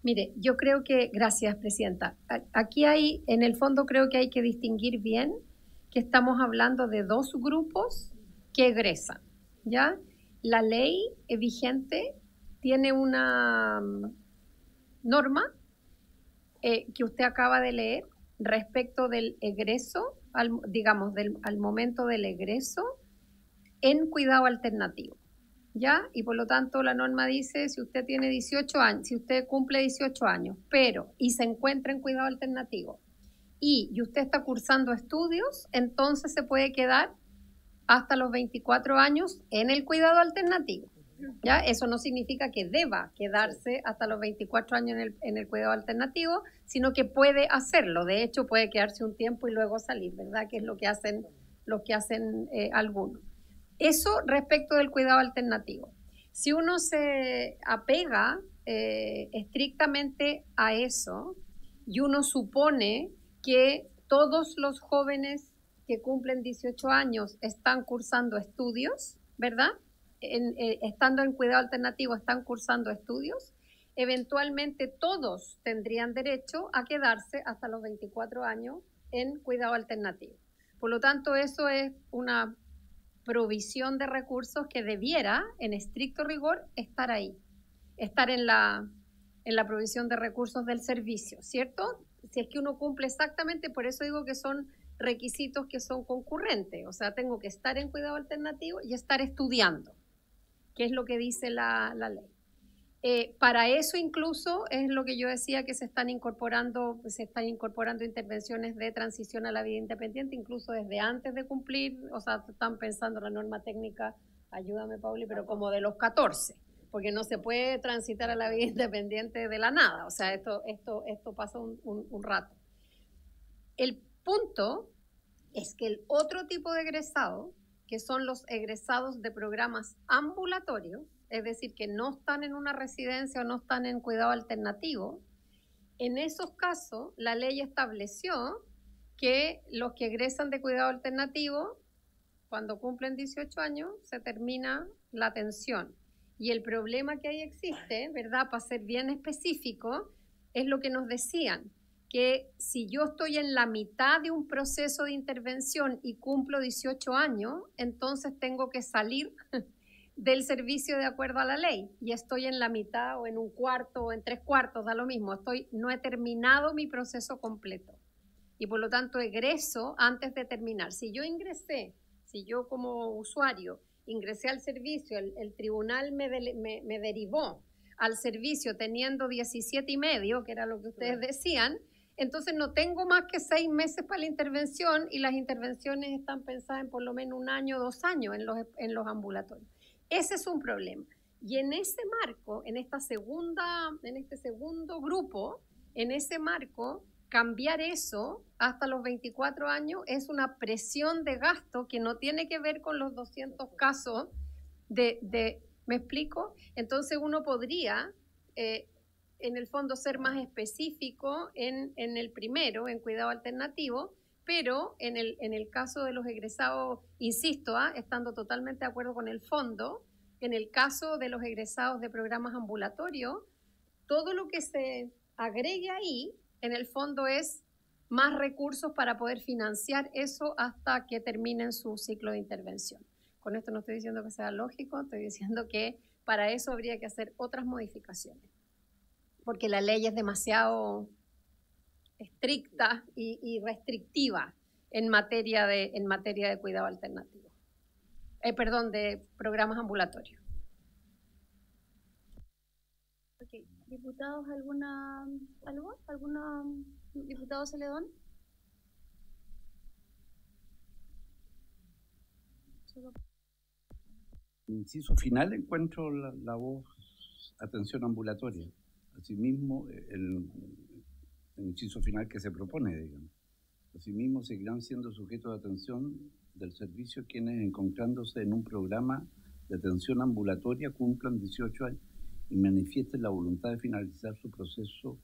Speaker 5: Mire, yo creo que, gracias, Presidenta, aquí en el fondo creo que hay que distinguir bien que estamos hablando de dos grupos que egresan, ¿ya? La ley vigente tiene una norma que usted acaba de leer respecto del egreso, al momento del egreso en cuidado alternativo. ¿Ya? Y por lo tanto la norma dice, si usted tiene 18 años, si usted cumple 18 años, y se encuentra en cuidado alternativo, y usted está cursando estudios, entonces se puede quedar hasta los 24 años en el cuidado alternativo. ¿Ya? Eso no significa que deba quedarse hasta los 24 años en el cuidado alternativo, sino que puede hacerlo. De hecho, puede quedarse un tiempo y luego salir, ¿verdad? Que es lo que hacen algunos. Eso respecto del cuidado alternativo. Si uno se apega estrictamente a eso y uno supone que todos los jóvenes que cumplen 18 años están cursando estudios, ¿verdad? Estando en cuidado alternativo están cursando estudios. Eventualmente todos tendrían derecho a quedarse hasta los 24 años en cuidado alternativo. Por lo tanto, eso es una provisión de recursos que debiera, en estricto rigor, estar ahí, estar en la provisión de recursos del servicio, ¿cierto? Si es que uno cumple exactamente, por eso digo que son requisitos que son concurrentes, o sea, tengo que estar en cuidado alternativo y estar estudiando, que es lo que dice la ley. Para eso incluso es lo que yo decía, que se están incorporando intervenciones de transición a la vida independiente, incluso desde antes de cumplir, o sea, están pensando la norma técnica, ayúdame Pauli, pero como de los 14, porque no se puede transitar a la vida independiente de la nada, o sea, esto pasa un rato. El punto es que el otro tipo de egresado, que son los egresados de programas ambulatorios, es decir, que no están en una residencia o no están en cuidado alternativo, en esos casos la ley estableció que los que egresan de cuidado alternativo, cuando cumplen 18 años, se termina la atención. Y el problema que ahí existe, ¿verdad?, para ser bien específico, es lo que nos decían, que si yo estoy en la mitad de un proceso de intervención y cumplo 18 años, entonces tengo que salir del servicio de acuerdo a la ley, y estoy en la mitad o en un cuarto o en 3/4, da lo mismo, no he terminado mi proceso completo y por lo tanto egreso antes de terminar. Si yo como usuario ingresé al servicio, el tribunal me derivó al servicio teniendo 17 y medio, que era lo que ustedes decían, entonces no tengo más que 6 meses para la intervención, y las intervenciones están pensadas en por lo menos 1 año, 2 años en los ambulatorios. Ese es un problema. Y en ese marco, en este segundo grupo, en ese marco, cambiar eso hasta los 24 años es una presión de gasto que no tiene que ver con los 200 casos ¿me explico? Entonces uno podría, en el fondo, ser más específico en el primero, en cuidado alternativo, pero en el caso de los egresados, insisto, estando totalmente de acuerdo con el fondo, en el caso de los egresados de programas ambulatorios, todo lo que se agregue ahí, en el fondo, es más recursos para poder financiar eso hasta que terminen su ciclo de intervención. Con esto no estoy diciendo que sea lógico, estoy diciendo que para eso habría que hacer otras modificaciones, porque la ley es demasiado estricta y restrictiva en materia de cuidado alternativo. De programas ambulatorios.
Speaker 2: Okay. Diputados, ¿Diputado Celedón?
Speaker 7: Inciso final encuentro la voz atención ambulatoria. Asimismo, el inciso final que se propone, digamos. Asimismo, seguirán siendo sujetos de atención del servicio quienes, encontrándose en un programa de atención ambulatoria, cumplan 18 años y manifiesten la voluntad de finalizar su proceso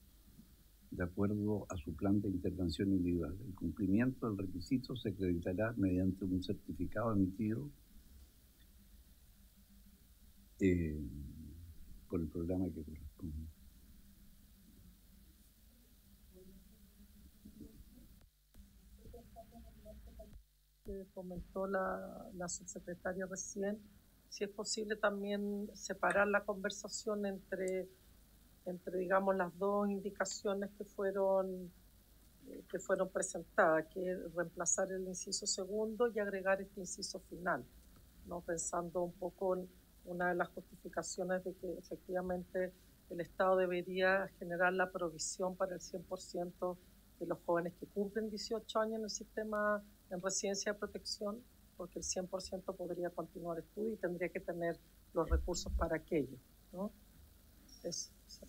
Speaker 7: de acuerdo a su plan de intervención individual. El cumplimiento del requisito se acreditará mediante un certificado emitido por el programa que corresponde.
Speaker 3: Que comentó la subsecretaria recién, si es posible también separar la conversación entre digamos, las dos indicaciones que fueron presentadas, que es reemplazar el inciso segundo y agregar este inciso final, ¿no? Pensando un poco en una de las justificaciones de que efectivamente el Estado debería generar la provisión para el 100% de los jóvenes que cumplen 18 años en el sistema en residencia de protección, porque el 100% podría continuar estudio y tendría que tener los recursos para aquello, ¿no? Eso, sí.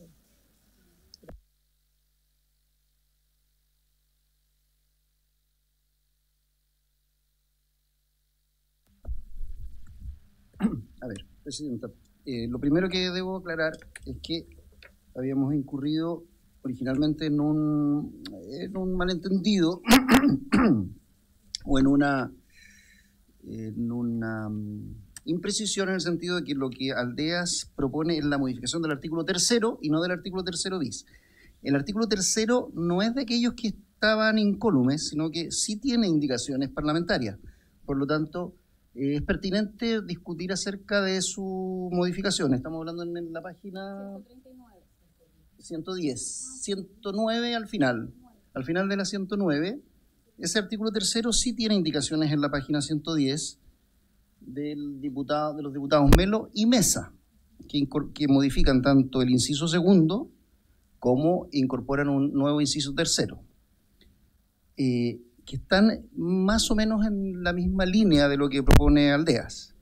Speaker 1: A ver, Presidenta, lo primero que debo aclarar es que habíamos incurrido originalmente en un malentendido o en una imprecisión, en el sentido de que lo que Aldeas propone es la modificación del artículo 3º y no del artículo 3º bis. El artículo 3º no es de aquellos que estaban incólumes, sino que sí tiene indicaciones parlamentarias. Por lo tanto, es pertinente discutir acerca de su modificación. Estamos hablando en la página 110, 109 al final de la 109. Ese artículo 3º sí tiene indicaciones en la página 110 de los diputados Melo y Mesa, que modifican tanto el inciso segundo como incorporan un nuevo inciso tercero, que están más o menos en la misma línea de lo que propone Aldeas.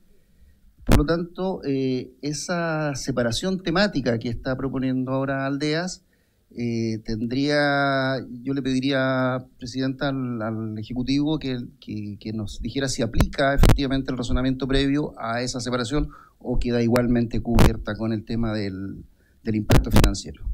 Speaker 1: Por lo tanto, esa separación temática que está proponiendo ahora Aldeas, yo le pediría, Presidenta, al Ejecutivo que nos dijera si aplica efectivamente el razonamiento previo a esa separación o queda igualmente cubierta con el tema del impacto financiero.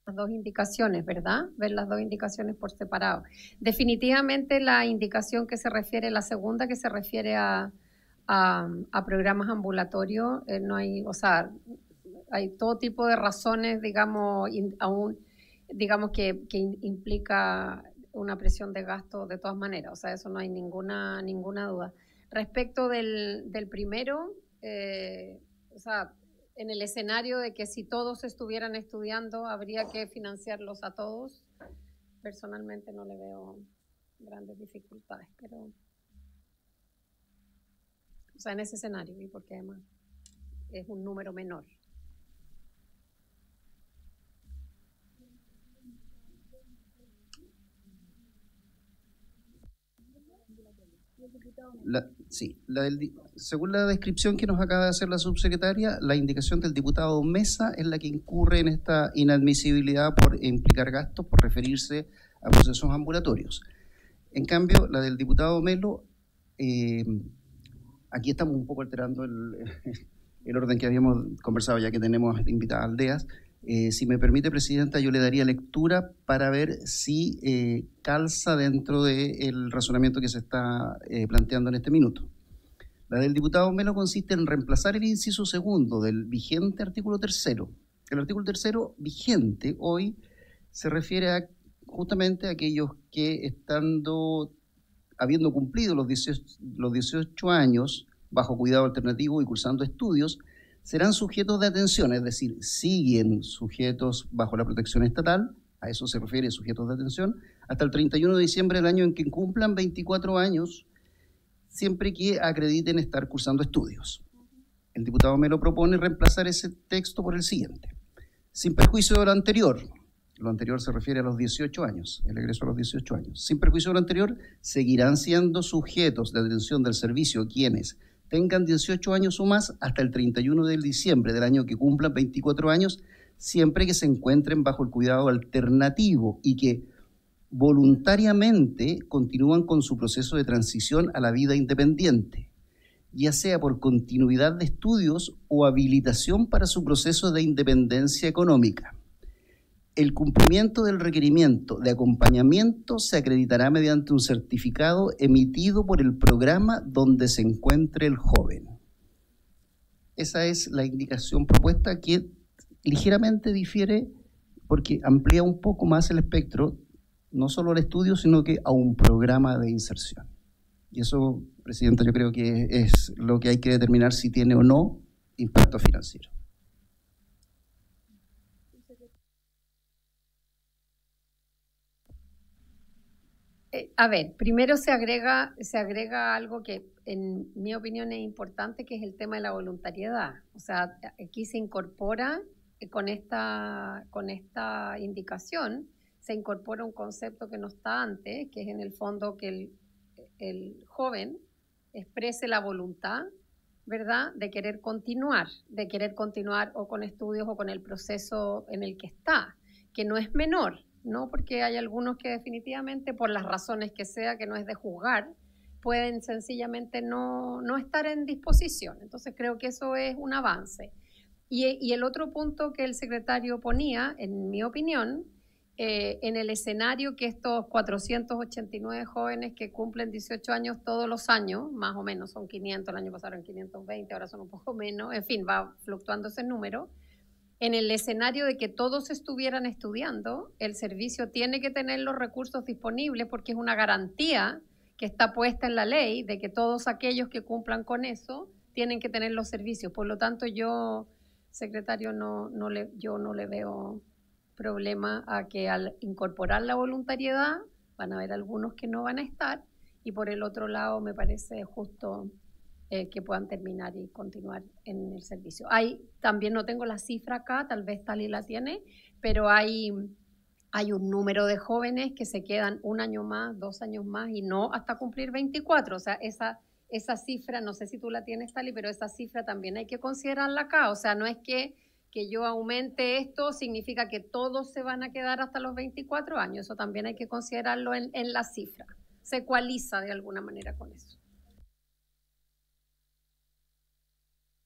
Speaker 5: Las dos indicaciones, ¿verdad? Ver las dos indicaciones por separado. Definitivamente la indicación que se refiere, la segunda que se refiere a programas ambulatorios, no hay, o sea, hay todo tipo de razones, digamos, que implica una presión de gasto de todas maneras, o sea, eso no hay ninguna duda. Respecto del primero, o sea, en el escenario de que si todos estuvieran estudiando, habría que financiarlos a todos. Personalmente no le veo grandes dificultades, pero, o sea, en ese escenario, y porque además es un número menor.
Speaker 1: Según la descripción que nos acaba de hacer la subsecretaria, la indicación del diputado Mesa es la que incurre en esta inadmisibilidad por implicar gastos, por referirse a procesos ambulatorios. En cambio, la del diputado Melo, aquí estamos un poco alterando el orden que habíamos conversado, ya que tenemos invitadas Aldeas. Si me permite, Presidenta, yo le daría lectura para ver si calza dentro del razonamiento que se está planteando en este minuto. La del diputado Melo consiste en reemplazar el inciso segundo del vigente artículo 3º. El artículo 3º vigente hoy se refiere justamente a aquellos que habiendo cumplido los 18 años bajo cuidado alternativo y cursando estudios, serán sujetos de atención, es decir, siguen sujetos bajo la protección estatal, a eso se refiere sujetos de atención, hasta el 31 de diciembre del año en que cumplan 24 años, siempre que acrediten estar cursando estudios. El diputado Melo propone reemplazar ese texto por el siguiente. Sin perjuicio de lo anterior se refiere a los 18 años, el egreso a los 18 años. Sin perjuicio de lo anterior, seguirán siendo sujetos de atención del servicio quienes tengan 18 años o más hasta el 31 de diciembre del año que cumplan 24 años, siempre que se encuentren bajo el cuidado alternativo y que voluntariamente continúan con su proceso de transición a la vida independiente, ya sea por continuidad de estudios o habilitación para su proceso de independencia económica. El cumplimiento del requerimiento de acompañamiento se acreditará mediante un certificado emitido por el programa donde se encuentre el joven. Esa es la indicación propuesta, que ligeramente difiere porque amplía un poco más el espectro, no solo al estudio, sino que a un programa de inserción. Y eso, Presidenta, yo creo que es lo que hay que determinar si tiene o no impacto financiero.
Speaker 5: A ver, primero se agrega algo que en mi opinión es importante, que es el tema de la voluntariedad. O sea, aquí se incorpora con esta indicación, se incorpora un concepto que no está antes, que es en el fondo que el joven exprese la voluntad, ¿verdad?, de querer continuar o con estudios o con el proceso en el que está, que no es menor, ¿no? Porque hay algunos que definitivamente, por las razones que sea, que no es de juzgar, pueden sencillamente no estar en disposición. Entonces creo que eso es un avance. Y el otro punto que el secretario ponía, en mi opinión, en el escenario que estos 489 jóvenes que cumplen 18 años todos los años, más o menos son 500, el año pasado eran 520, ahora son un poco menos, en fin, va fluctuando ese número. En el escenario de que todos estuvieran estudiando, el servicio tiene que tener los recursos disponibles porque es una garantía que está puesta en la ley de que todos aquellos que cumplan con eso tienen que tener los servicios. Por lo tanto, yo, secretario, yo no le veo problema a que al incorporar la voluntariedad van a haber algunos que no van a estar, y por el otro lado me parece justo que puedan terminar y continuar en el servicio. También no tengo la cifra acá, tal vez Tali la tiene, pero hay un número de jóvenes que se quedan 1 año más, 2 años más y no hasta cumplir 24. O sea, esa cifra, no sé si tú la tienes, Tali, pero esa cifra también hay que considerarla acá. O sea, no es que yo aumente esto significa que todos se van a quedar hasta los 24 años. Eso también hay que considerarlo en la cifra. Se ecualiza de alguna manera con eso.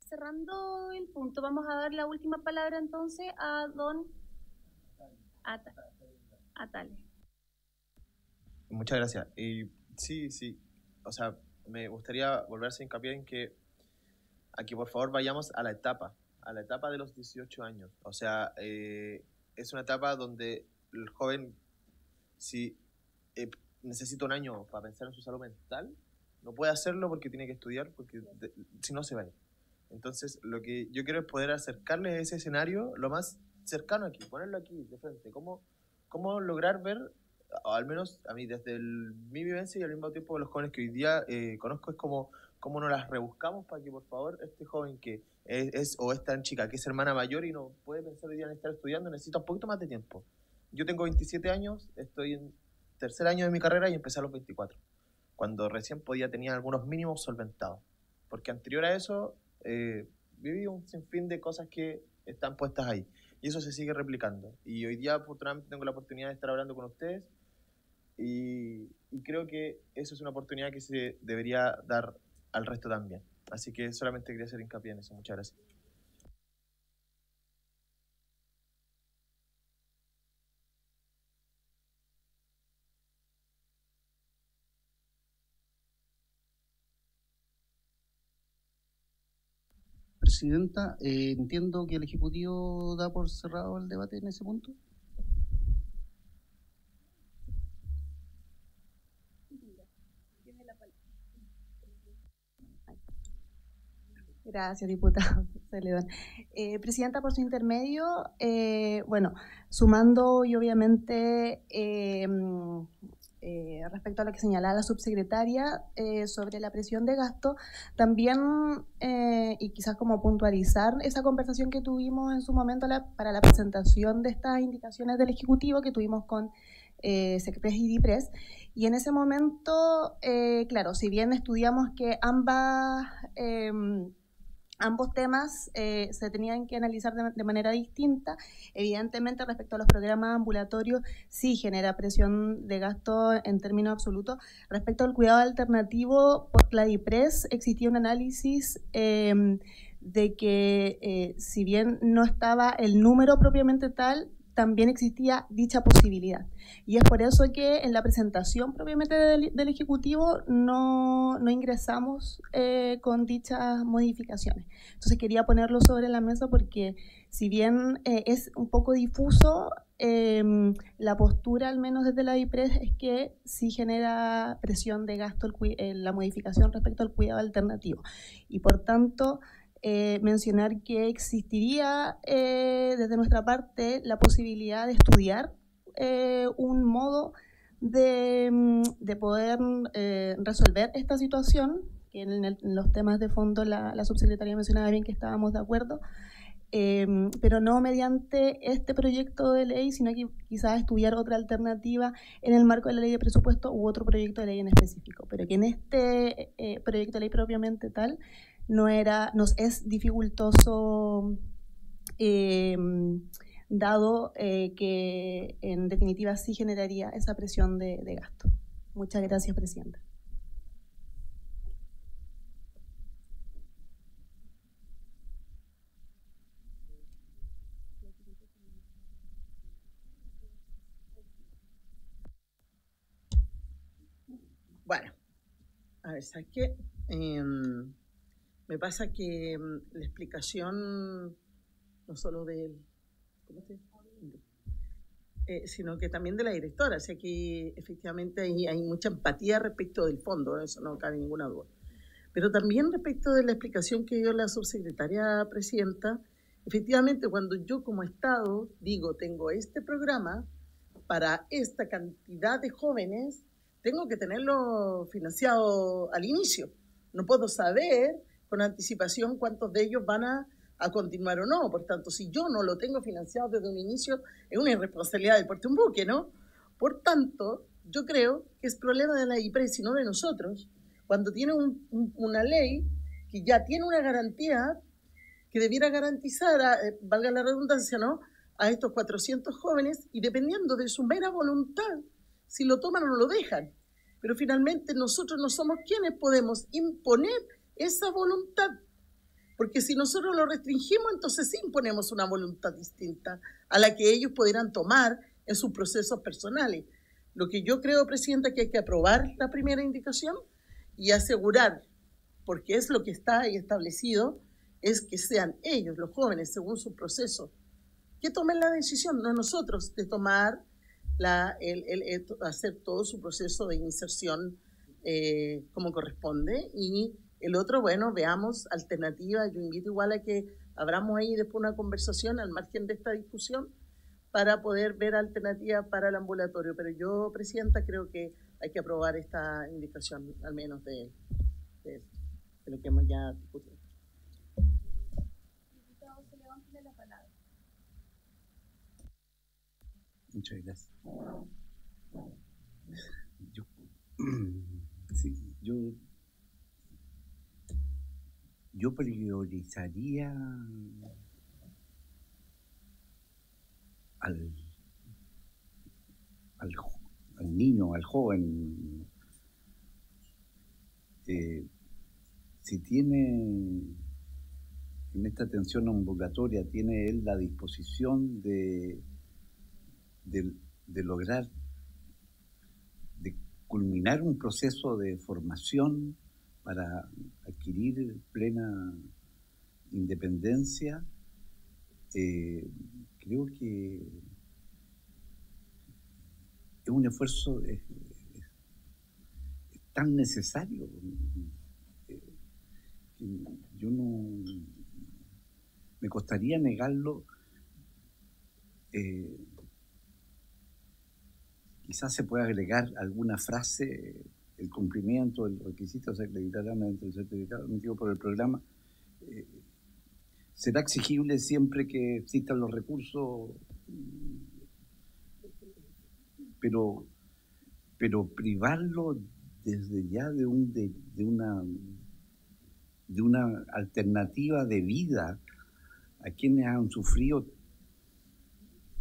Speaker 2: Cerrando el punto, vamos a dar la última palabra entonces a don Atale.
Speaker 4: Muchas gracias. Sí, o sea, me gustaría volver a hacer hincapié en que aquí por favor vayamos a la etapa de los 18 años. O sea, es una etapa donde el joven, si necesita 1 año para pensar en su salud mental, no puede hacerlo porque tiene que estudiar, porque si no se va a ir. Entonces, lo que yo quiero es poder acercarles a ese escenario lo más cercano aquí, ponerlo aquí de frente. ¿Cómo lograr ver, o al menos a mí desde mi vivencia y al mismo tiempo los jóvenes que hoy día conozco, es cómo nos las rebuscamos para que por favor este joven que o esta chica que es hermana mayor y no puede pensar hoy día en estar estudiando, necesita un poquito más de tiempo. Yo tengo 27 años, estoy en 3er año de mi carrera y empecé a los 24, cuando recién tenía algunos mínimos solventados, porque anterior a eso viví un sinfín de cosas que están puestas ahí, y eso se sigue replicando, y hoy día afortunadamente tengo la oportunidad de estar hablando con ustedes, y creo que eso es una oportunidad que se debería dar al resto también, así que solamente quería hacer hincapié en eso. Muchas gracias.
Speaker 1: Presidenta, entiendo que el Ejecutivo da por cerrado el debate en ese punto.
Speaker 8: Gracias, diputado Celedón. Presidenta, por su intermedio, bueno, sumando y obviamente respecto a lo que señalaba la subsecretaria sobre la presión de gasto, también, y quizás como puntualizar esa conversación que tuvimos en su momento para la presentación de estas indicaciones del Ejecutivo que tuvimos con Secretaría y DIPRES, y en ese momento, claro, si bien estudiamos que ambos temas se tenían que analizar de manera distinta, evidentemente respecto a los programas ambulatorios sí genera presión de gasto en términos absolutos. Respecto al cuidado alternativo, por la DIPRES existía un análisis de que si bien no estaba el número propiamente tal, también existía dicha posibilidad. Y es por eso que en la presentación propiamente del Ejecutivo no ingresamos con dichas modificaciones. Entonces quería ponerlo sobre la mesa porque si bien es un poco difuso, la postura, al menos desde la DIPRES, es que sí genera presión de gasto la modificación respecto al cuidado alternativo. Y por tanto, mencionar que existiría desde nuestra parte la posibilidad de estudiar un modo de poder resolver esta situación, que en los temas de fondo la subsecretaria mencionaba bien que estábamos de acuerdo, pero no mediante este proyecto de ley, sino que quizás estudiar otra alternativa en el marco de la ley de presupuesto u otro proyecto de ley en específico, pero que en este proyecto de ley propiamente tal nos es dificultoso, dado que en definitiva sí generaría esa presión de gasto. Muchas gracias, Presidenta.
Speaker 6: Bueno, a ver, ¿sabes qué? Me pasa que la explicación no solo del... ¿Cómo te sino que también de la directora, o sea que efectivamente hay mucha empatía respecto del fondo, eso no cabe ninguna duda. Pero también respecto de la explicación que dio la subsecretaria presidenta, efectivamente cuando yo como Estado digo tengo este programa para esta cantidad de jóvenes, tengo que tenerlo financiado al inicio. No puedo saber con anticipación cuántos de ellos van a continuar o no. Por tanto, si yo no lo tengo financiado desde un inicio, es una irresponsabilidad del porte un buque, ¿no? Por tanto, yo creo que es problema de la IPRES y no de nosotros, cuando tiene una ley que ya tiene una garantía que debiera garantizar, valga la redundancia, ¿no?, a estos 400 jóvenes, y dependiendo de su mera voluntad, si lo toman o no lo dejan. Pero finalmente nosotros no somos quienes podemos imponer esa voluntad, porque si nosotros lo restringimos, entonces sí imponemos una voluntad distinta a la que ellos pudieran tomar en sus procesos personales. Lo que yo creo, Presidenta, que hay que aprobar la primera indicación y asegurar, porque es lo que está ahí establecido, es que sean ellos, los jóvenes, según su proceso, que tomen la decisión, no nosotros, de tomar hacer todo su proceso de inserción como corresponde. Y el otro, bueno, veamos alternativas. Yo invito igual a que abramos ahí después una conversación al margen de esta discusión para poder ver alternativas para el ambulatorio. Pero yo, Presidenta, creo que hay que aprobar esta indicación, al menos de lo que hemos ya discutido.
Speaker 7: Muchas gracias. Yo priorizaría al niño, al joven. Si tiene en esta atención ambulatoria, tiene él la disposición de lograr, de culminar un proceso de formación para adquirir plena independencia, creo que es un esfuerzo es tan necesario. Yo no me costaría negarlo. Quizás se pueda agregar alguna frase, el cumplimiento del requisito se acreditará mediante el certificado emitido por el programa. Será exigible siempre que existan los recursos, pero privarlo desde ya de una alternativa de vida a quienes han sufrido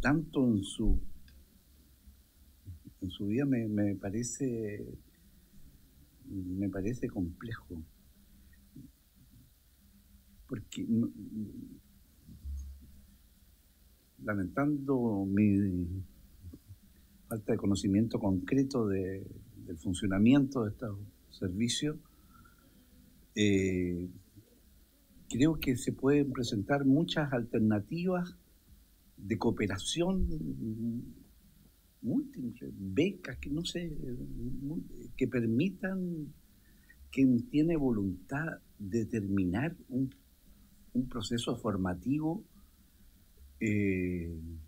Speaker 7: tanto en su vida me parece complejo, porque lamentando mi falta de conocimiento concreto del funcionamiento de estos servicios, creo que se pueden presentar muchas alternativas de cooperación múltiples, becas, que no sé, que permitan quien tiene voluntad de terminar un proceso formativo en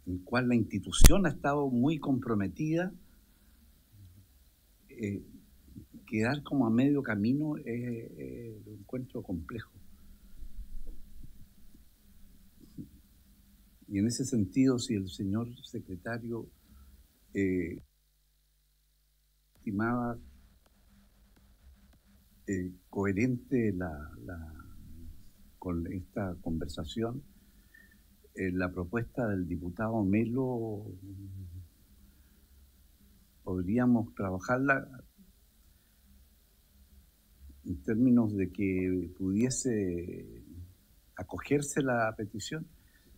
Speaker 7: el cual la institución ha estado muy comprometida. Quedar como a medio camino lo encuentro complejo. Y en ese sentido, si el señor secretario estimaba coherente con esta conversación, la propuesta del diputado Melo, podríamos trabajarla en términos de que pudiese acogerse la petición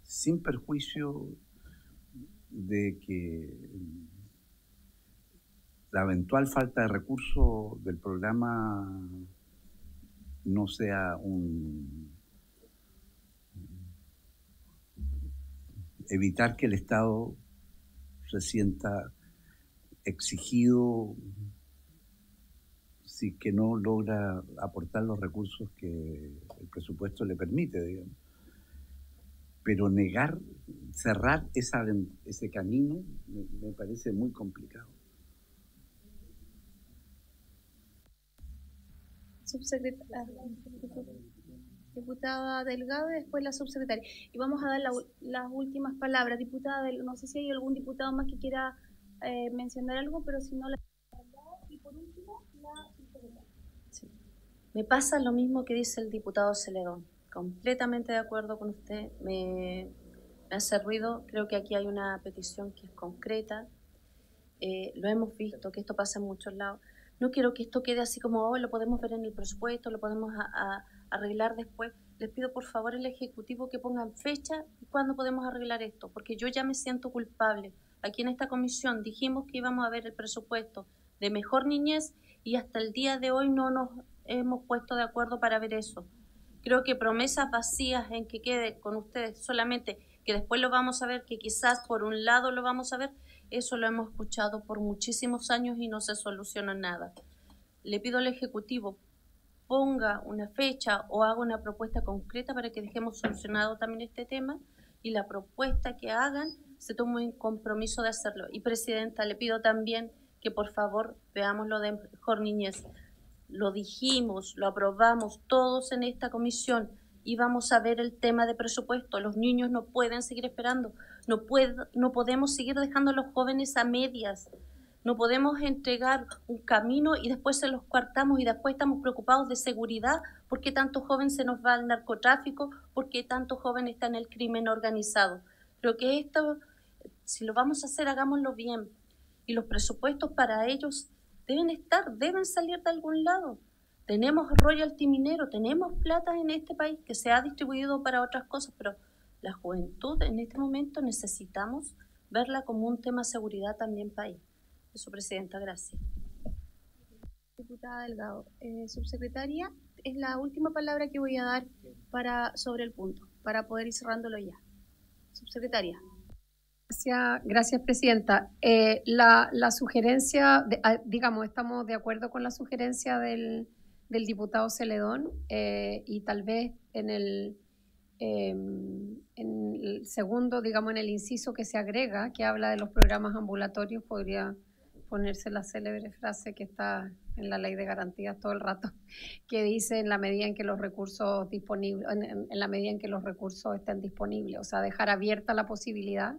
Speaker 7: sin perjuicio de que la eventual falta de recursos del programa no sea evitar que el Estado se sienta exigido si que no logra aportar los recursos que el presupuesto le permite, digamos. Pero cerrar ese camino me parece muy complicado.
Speaker 2: Diputada Delgado y después la subsecretaria. Y vamos a dar las últimas palabras. Diputada Delgado, no sé si hay algún diputado más que quiera mencionar algo, pero si no, la... Y por último, la subsecretaria.
Speaker 9: Sí. Me pasa lo mismo que dice el diputado Celedón. Completamente de acuerdo con usted. Me hace ruido. Creo que aquí hay una petición que es concreta. Lo hemos visto, que esto pasa en muchos lados. No quiero que esto quede así como, oh, lo podemos ver en el presupuesto, lo podemos arreglar después. Les pido por favor al Ejecutivo que pongan fecha y cuándo podemos arreglar esto, porque yo ya me siento culpable. Aquí en esta comisión dijimos que íbamos a ver el presupuesto de Mejor Niñez y hasta el día de hoy no nos hemos puesto de acuerdo para ver eso. Creo que promesas vacías en que quede con ustedes solamente, que después lo vamos a ver, que quizás por un lado lo vamos a ver, eso lo hemos escuchado por muchísimos años y no se soluciona nada. Le pido al Ejecutivo, ponga una fecha o haga una propuesta concreta para que dejemos solucionado también este tema y la propuesta que hagan se tome un compromiso de hacerlo. Y Presidenta, le pido también que por favor veamos lo de Mejor Niñez. Lo dijimos, lo aprobamos todos en esta comisión. Íbamos a ver el tema de presupuesto. Los niños no pueden seguir esperando. No podemos seguir dejando a los jóvenes a medias. No podemos entregar un camino y después se los coartamos y después estamos preocupados de seguridad. ¿Por qué tanto joven se nos va al narcotráfico? ¿Por qué tanto joven está en el crimen organizado? Creo que esto, si lo vamos a hacer, hagámoslo bien. Y los presupuestos para ellos deben salir de algún lado. Tenemos royalty minero, tenemos plata en este país que se ha distribuido para otras cosas, pero la juventud en este momento necesitamos verla como un tema de seguridad también país. Eso, Presidenta, gracias.
Speaker 2: Diputada Delgado, subsecretaria, es la última palabra que voy a dar sobre el punto, para poder ir cerrándolo ya. Subsecretaria.
Speaker 5: Gracias, Presidenta. La sugerencia, digamos, estamos de acuerdo con la sugerencia del diputado Celedón y tal vez en el segundo, digamos, en el inciso que se agrega, que habla de los programas ambulatorios, podría ponerse la célebre frase que está en la Ley de Garantías todo el rato, que dice en la medida en que los recursos disponibles, en la medida en que los recursos estén disponibles, o sea, dejar abierta la posibilidad.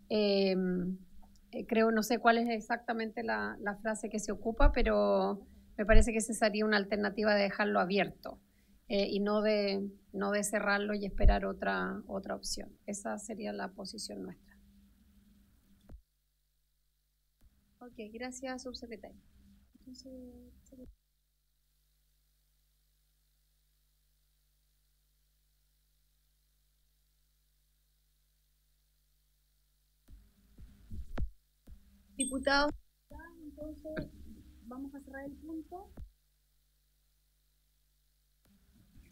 Speaker 5: Creo, no sé cuál es exactamente la frase que se ocupa, pero me parece que esa sería una alternativa de dejarlo abierto y no de cerrarlo y esperar otra opción. Esa sería la posición nuestra.
Speaker 2: Ok, gracias, subsecretaria. Entonces, diputados, entonces vamos a cerrar el punto.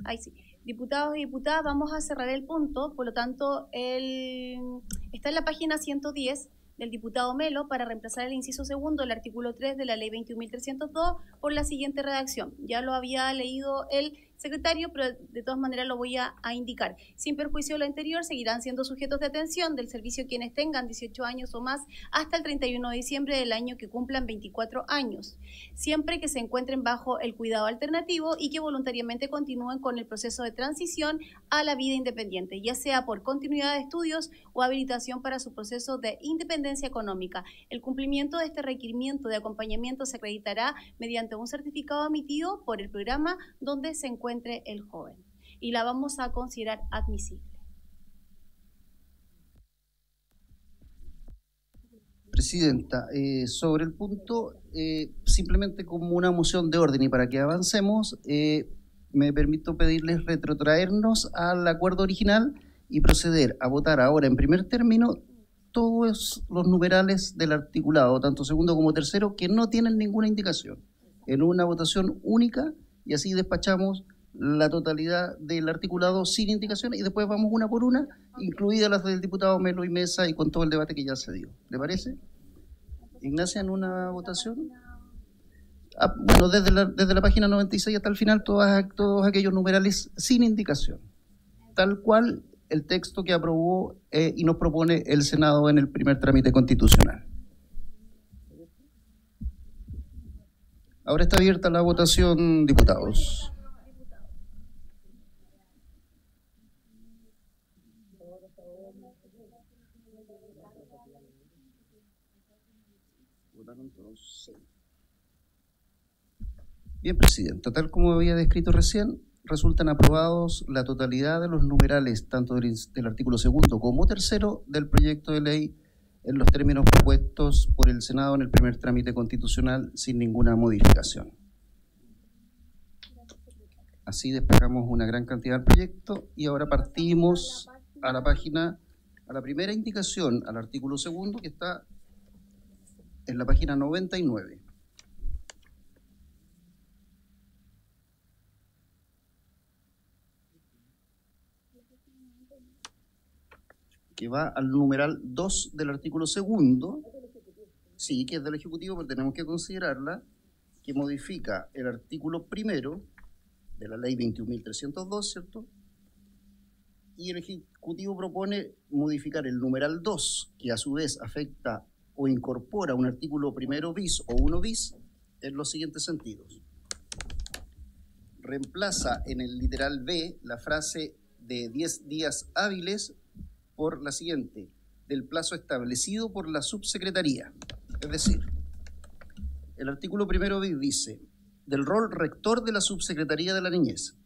Speaker 2: Ahí sí. Diputados y diputadas, vamos a cerrar el punto, por lo tanto, está en la página 110 del diputado Melo para reemplazar el inciso segundo del artículo 3 de la ley 21.302 por la siguiente redacción. Ya lo había leído el secretario, pero de todas maneras lo voy a indicar. Sin perjuicio de lo anterior, seguirán siendo sujetos de atención del servicio quienes tengan 18 años o más hasta el 31 de diciembre del año que cumplan 24 años, siempre que se encuentren bajo el cuidado alternativo y que voluntariamente continúen con el proceso de transición a la vida independiente, ya sea por continuidad de estudios o habilitación para su proceso de independencia económica. El cumplimiento de este requerimiento de acompañamiento se acreditará mediante un certificado emitido por el programa donde se encuentre el joven y la vamos a considerar admisible.
Speaker 1: Presidenta, sobre el punto, simplemente como una moción de orden y para que avancemos, me permito pedirles retrotraernos al acuerdo original y proceder a votar ahora en primer término todos los numerales del articulado, tanto segundo como tercero, que no tienen ninguna indicación, en una votación única, y así despachamos la totalidad del articulado sin indicaciones y después vamos una por una, incluidas las del diputado Melo y Mesa y con todo el debate que ya se dio. ¿Le parece? Ignacia, en una votación. Bueno, desde la página 96 hasta el final, todos aquellos numerales sin indicación, tal cual el texto que aprobó y nos propone el Senado en el primer trámite constitucional. Ahora está abierta la votación, diputados. ¿Votaron todos? Sí. Bien, Presidenta, tal como había descrito recién, resultan aprobados la totalidad de los numerales, tanto del artículo segundo como tercero del proyecto de ley, en los términos propuestos por el Senado en el primer trámite constitucional, sin ninguna modificación. Así desplegamos una gran cantidad del proyecto y ahora partimos a la primera indicación, al artículo segundo, que está en la página 99. Que va al numeral 2 del artículo segundo, sí, que es del Ejecutivo, pero tenemos que considerarla, que modifica el artículo primero de la ley 21.302, ¿cierto? Y el Ejecutivo propone modificar el numeral 2, que a su vez afecta o incorpora un artículo primero bis o 1 bis, en los siguientes sentidos. Reemplaza en el literal B la frase de 10 días hábiles por la siguiente: del plazo establecido por la subsecretaría. Es decir, el artículo primero dice: del rol rector de la subsecretaría de la niñez,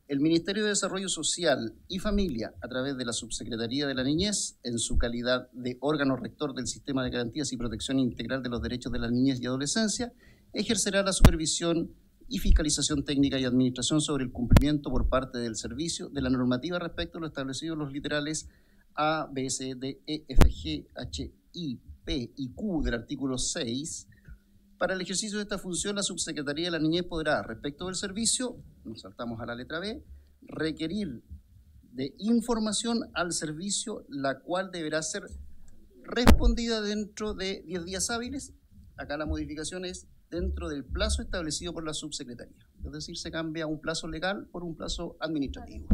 Speaker 1: el Ministerio de Desarrollo Social y Familia, a través de la subsecretaría de la niñez, en su calidad de órgano rector del sistema de garantías y protección integral de los derechos de la niñez y adolescencia, ejercerá la supervisión y fiscalización técnica y administración sobre el cumplimiento por parte del servicio de la normativa respecto a lo establecido en los literales A, B, C, D, E, F, G, H, I, P y Q del artículo 6. Para el ejercicio de esta función, la Subsecretaría de la Niñez podrá, respecto del servicio, nos saltamos a la letra B, requerir de información al servicio, la cual deberá ser respondida dentro de 10 días hábiles. Acá la modificación es dentro del plazo establecido por la Subsecretaría. Es decir, se cambia un plazo legal por un plazo administrativo.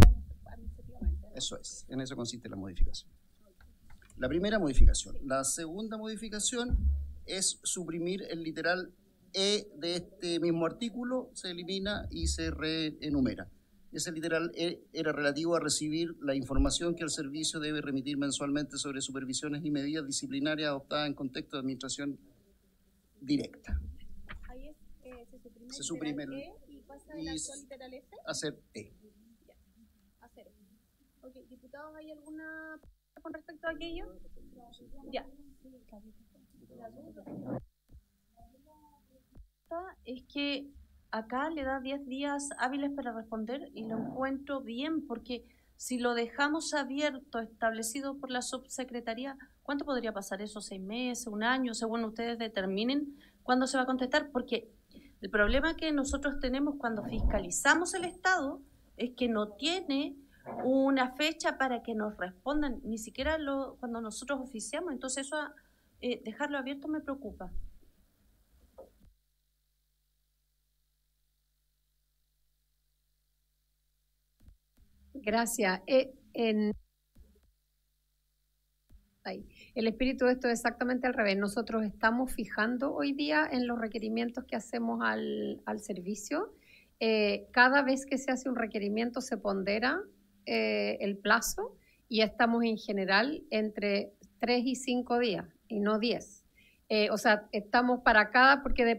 Speaker 1: Eso es, en eso consiste la modificación. La primera modificación. La segunda modificación es suprimir el literal E de este mismo artículo, se elimina y se reenumera. Ese literal E era relativo a recibir la información que el servicio debe remitir mensualmente sobre supervisiones y medidas disciplinarias adoptadas en contexto de administración directa.
Speaker 2: Ahí
Speaker 1: se suprime el
Speaker 2: E y pasa el actual literal F
Speaker 1: a ser E.
Speaker 2: a cero. Ok, diputados, ¿hay alguna con respecto a aquello? Ya.
Speaker 9: Es que acá le da 10 días hábiles para responder y lo encuentro bien, porque si lo dejamos abierto, establecido por la subsecretaría, ¿cuánto podría pasar eso? 6 meses, un año, según ustedes determinen cuándo se va a contestar, porque el problema que nosotros tenemos cuando fiscalizamos el Estado es que no tiene una fecha para que nos respondan, ni siquiera cuando nosotros oficiamos. Entonces eso, dejarlo abierto me preocupa.
Speaker 5: Gracias. El espíritu de esto es exactamente al revés. Nosotros estamos fijando hoy día en los requerimientos que hacemos al servicio. Cada vez que se hace un requerimiento se pondera el plazo y estamos en general entre 3 y 5 días y no 10. O sea, estamos para cada, porque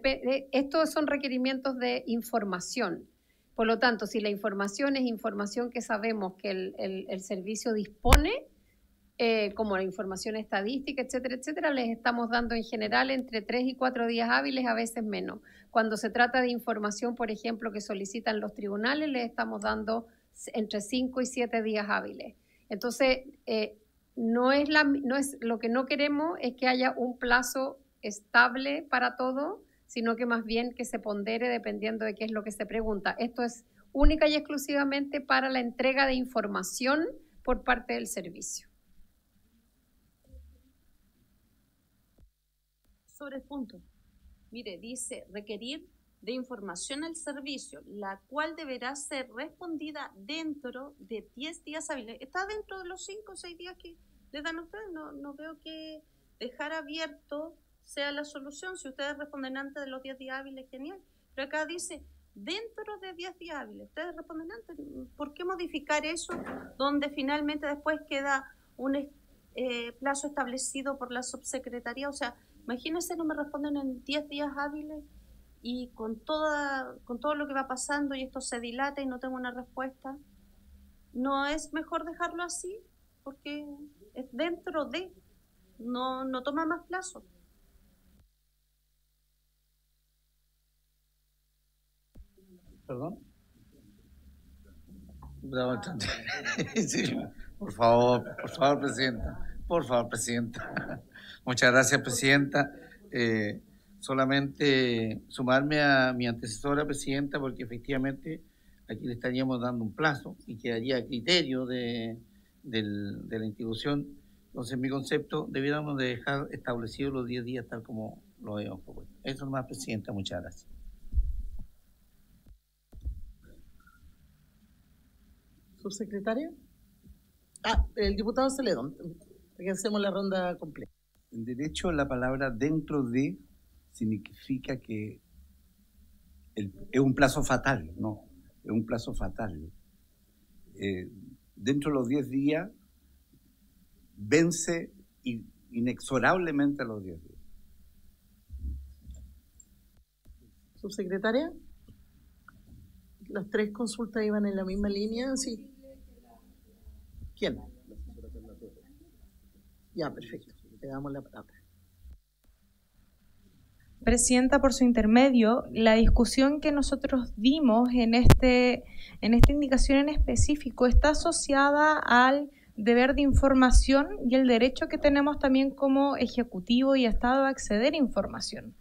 Speaker 5: estos son requerimientos de información. Por lo tanto, si la información es información que sabemos que el servicio dispone, como la información estadística, etcétera, les estamos dando en general entre 3 y 4 días hábiles, a veces menos. Cuando se trata de información, por ejemplo, que solicitan los tribunales, les estamos dando entre 5 y 7 días hábiles. Entonces, no es lo que no queremos es que haya un plazo estable para todo, sino que más bien que se pondere dependiendo de qué es lo que se pregunta. Esto es única y exclusivamente para la entrega de información por parte del servicio.
Speaker 9: Sobre el punto, mire, dice requerir de información al servicio, la cual deberá ser respondida dentro de 10 días hábiles. ¿Está dentro de los 5 o 6 días que les dan a ustedes? No veo que dejar abierto sea la solución. Si ustedes responden antes de los 10 días hábiles, genial. Pero acá dice dentro de 10 días hábiles. Ustedes responden antes. ¿Por qué modificar eso donde finalmente después queda un plazo establecido por la subsecretaría? O sea, imagínense, no me responden en 10 días hábiles y con todo lo que va pasando y esto se dilata y no tengo una respuesta. ¿No es mejor dejarlo así? Porque es dentro de, no toma más plazo.
Speaker 7: ¿Perdón?
Speaker 10: Sí, por favor, Presidenta. Por favor, Presidenta. Muchas gracias, Presidenta. Solamente sumarme a mi antecesora, Presidenta, porque efectivamente aquí le estaríamos dando un plazo y quedaría a criterio de la institución. Entonces, en mi concepto, debiéramos de dejar establecidos los 10 días tal como lo habíamos propuesto. Eso nomás, Presidenta. Muchas gracias.
Speaker 6: ¿Subsecretaria? El diputado Celedón, que hacemos la ronda completa.
Speaker 7: En derecho, la palabra dentro de significa que es un plazo fatal, no, es un plazo fatal. Dentro de los 10 días, vence inexorablemente a los 10 días.
Speaker 6: ¿Subsecretaria? Las 3 consultas iban en la misma línea, sí. ¿Quién? Ya, perfecto. Le damos la palabra.
Speaker 11: Presidenta, por su intermedio, la discusión que nosotros dimos en esta indicación en específico está asociada al deber de información y el derecho que tenemos también como Ejecutivo y Estado a acceder a información.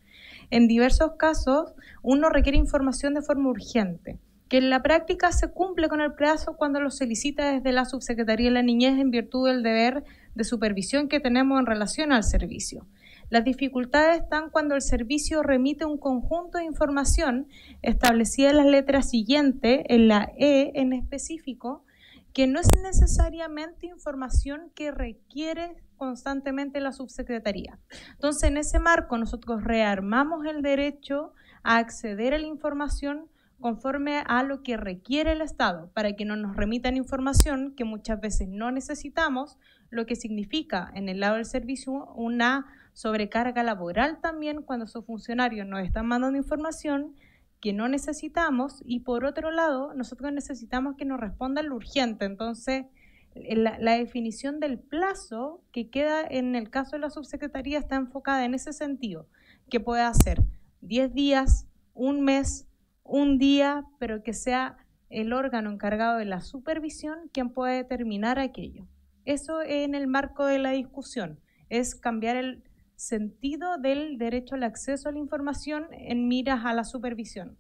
Speaker 11: En diversos casos, uno requiere información de forma urgente, que en la práctica se cumple con el plazo cuando lo solicita desde la Subsecretaría de la Niñez en virtud del deber de supervisión que tenemos en relación al servicio. Las dificultades están cuando el servicio remite un conjunto de información establecida en las letras siguientes, en la E en específico, que no es necesariamente información que requiere constantemente la subsecretaría. Entonces, en ese marco, nosotros rearmamos el derecho a acceder a la información conforme a lo que requiere el Estado, para que no nos remitan información que muchas veces no necesitamos, lo que significa en el lado del servicio una sobrecarga laboral también cuando sus funcionarios nos están mandando información que no necesitamos y por otro lado nosotros necesitamos que nos respondan lo urgente. Entonces la definición del plazo que queda en el caso de la subsecretaría está enfocada en ese sentido, que puede ser 10 días, un mes, un día, pero que sea el órgano encargado de la supervisión quien puede determinar aquello. Eso en el marco de la discusión, es cambiar el sentido del derecho al acceso a la información en miras a la supervisión.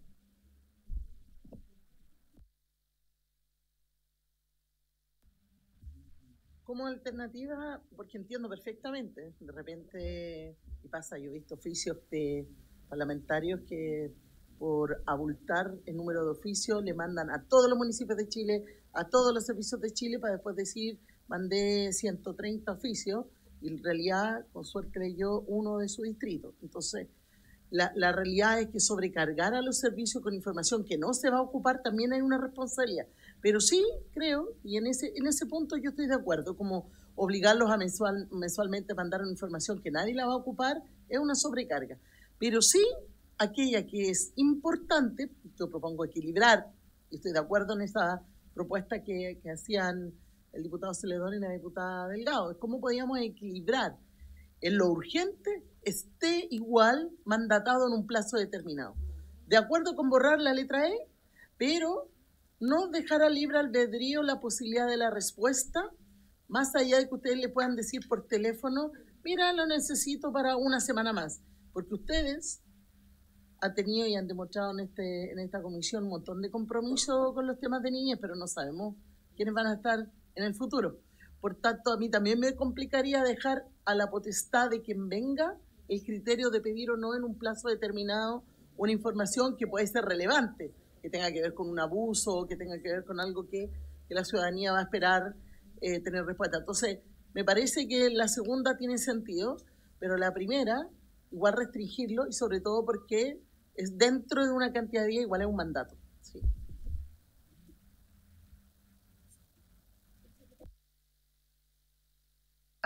Speaker 6: Como alternativa, porque entiendo perfectamente, de repente, y pasa, yo he visto oficios de parlamentarios que por abultar el número de oficios le mandan a todos los municipios de Chile, a todos los servicios de Chile, para después decir, mandé 130 oficios, y en realidad, con suerte leyó uno de su distrito. Entonces, la realidad es que sobrecargar a los servicios con información que no se va a ocupar también hay una responsabilidad. Pero sí creo, y en ese punto yo estoy de acuerdo, como obligarlos a mensualmente mandar una información que nadie la va a ocupar es una sobrecarga. Pero sí, aquella que es importante, yo propongo equilibrar, y estoy de acuerdo en esa propuesta que hacían el diputado Celedón y la diputada Delgado, es cómo podíamos equilibrar en lo urgente esté igual mandatado en un plazo determinado. De acuerdo con borrar la letra E, pero no dejar a libre albedrío la posibilidad de la respuesta más allá de que ustedes le puedan decir por teléfono, mira, lo necesito para una semana más, porque ustedes han tenido y han demostrado en esta comisión un montón de compromiso con los temas de niñez, pero no sabemos quiénes van a estar en el futuro. Por tanto, a mí también me complicaría dejar a la potestad de quien venga el criterio de pedir o no en un plazo determinado una información que puede ser relevante, que tenga que ver con un abuso, que tenga que ver con algo que la ciudadanía va a esperar tener respuesta. Entonces, me parece que la segunda tiene sentido, pero la primera, igual restringirlo, y sobre todo porque es dentro de una cantidad de días, igual es un mandato. Sí.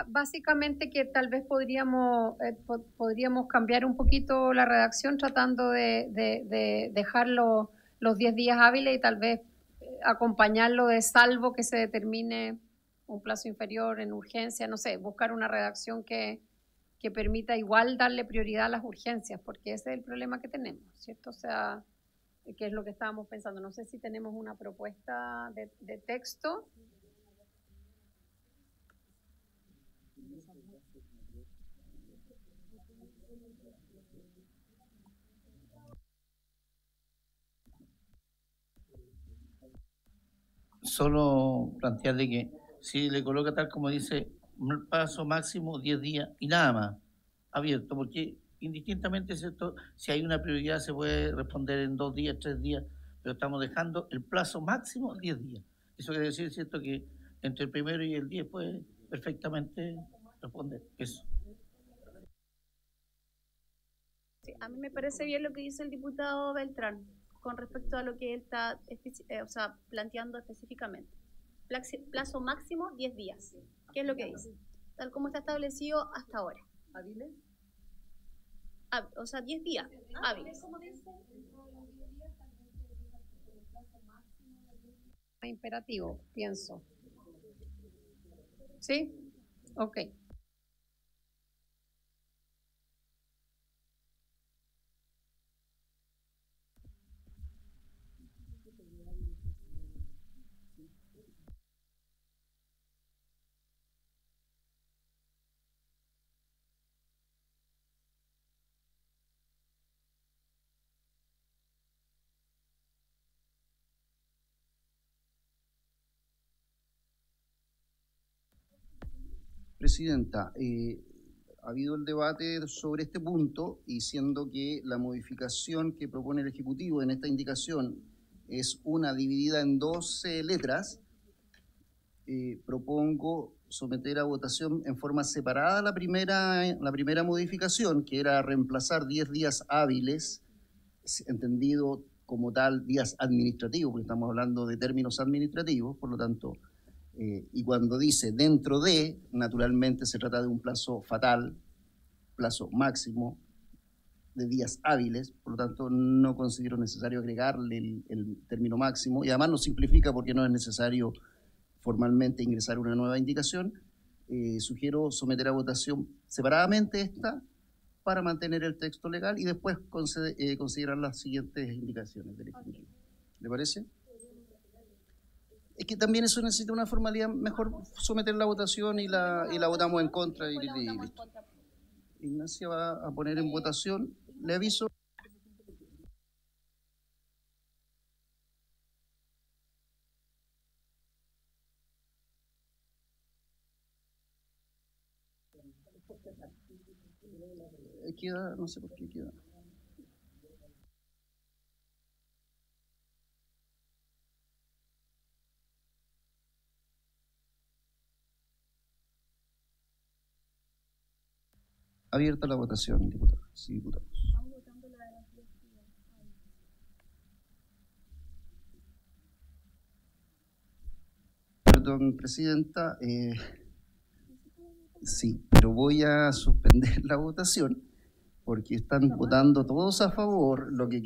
Speaker 5: Básicamente que tal vez podríamos cambiar un poquito la redacción tratando de dejar los 10 días hábiles y tal vez acompañarlo de salvo que se determine un plazo inferior en urgencia, no sé, buscar una redacción que permita igual darle prioridad a las urgencias, porque ese es el problema que tenemos, ¿cierto? O sea, que es lo que estábamos pensando. No sé si tenemos una propuesta de texto.
Speaker 10: Solo plantearle que si le coloca tal como dice, un plazo máximo 10 días y nada más, abierto, porque indistintamente, ¿cierto? Si hay una prioridad se puede responder en 2 días, 3 días, pero estamos dejando el plazo máximo 10 días. Eso quiere decir, ¿cierto?, que entre el 1 y el 10 puede perfectamente responder eso.
Speaker 2: Sí, a mí me parece bien lo que dice el diputado Beltrán con respecto a lo que él está planteando específicamente. Plazo máximo 10 días. ¿Qué es lo que dice? Tal como está establecido hasta ahora.
Speaker 6: ¿Hábiles?
Speaker 2: 10 días hábiles.
Speaker 5: Imperativo, pienso. ¿Sí? Ok.
Speaker 1: Presidenta, ha habido el debate sobre este punto y siendo que la modificación que propone el Ejecutivo en esta indicación es una dividida en 12 letras, propongo someter a votación en forma separada la primera modificación, que era reemplazar 10 días hábiles, entendido como tal días administrativos, porque estamos hablando de términos administrativos, por lo tanto, y cuando dice dentro de, naturalmente se trata de un plazo fatal, plazo máximo de días hábiles, por lo tanto no considero necesario agregarle el término máximo, y además lo simplifica porque no es necesario formalmente ingresar una nueva indicación. Sugiero someter a votación separadamente esta para mantener el texto legal y después considerar las siguientes indicaciones del Ejecutivo. ¿Le parece? Es que también eso necesita una formalidad, mejor someter la votación y la votamos en contra y listo. Ignacia va a poner en votación, le aviso. Queda, no sé por qué queda. Abierta la votación, diputados y diputados. Perdón, presidenta. Sí, pero voy a suspender la votación porque están votando todos a favor. Lo que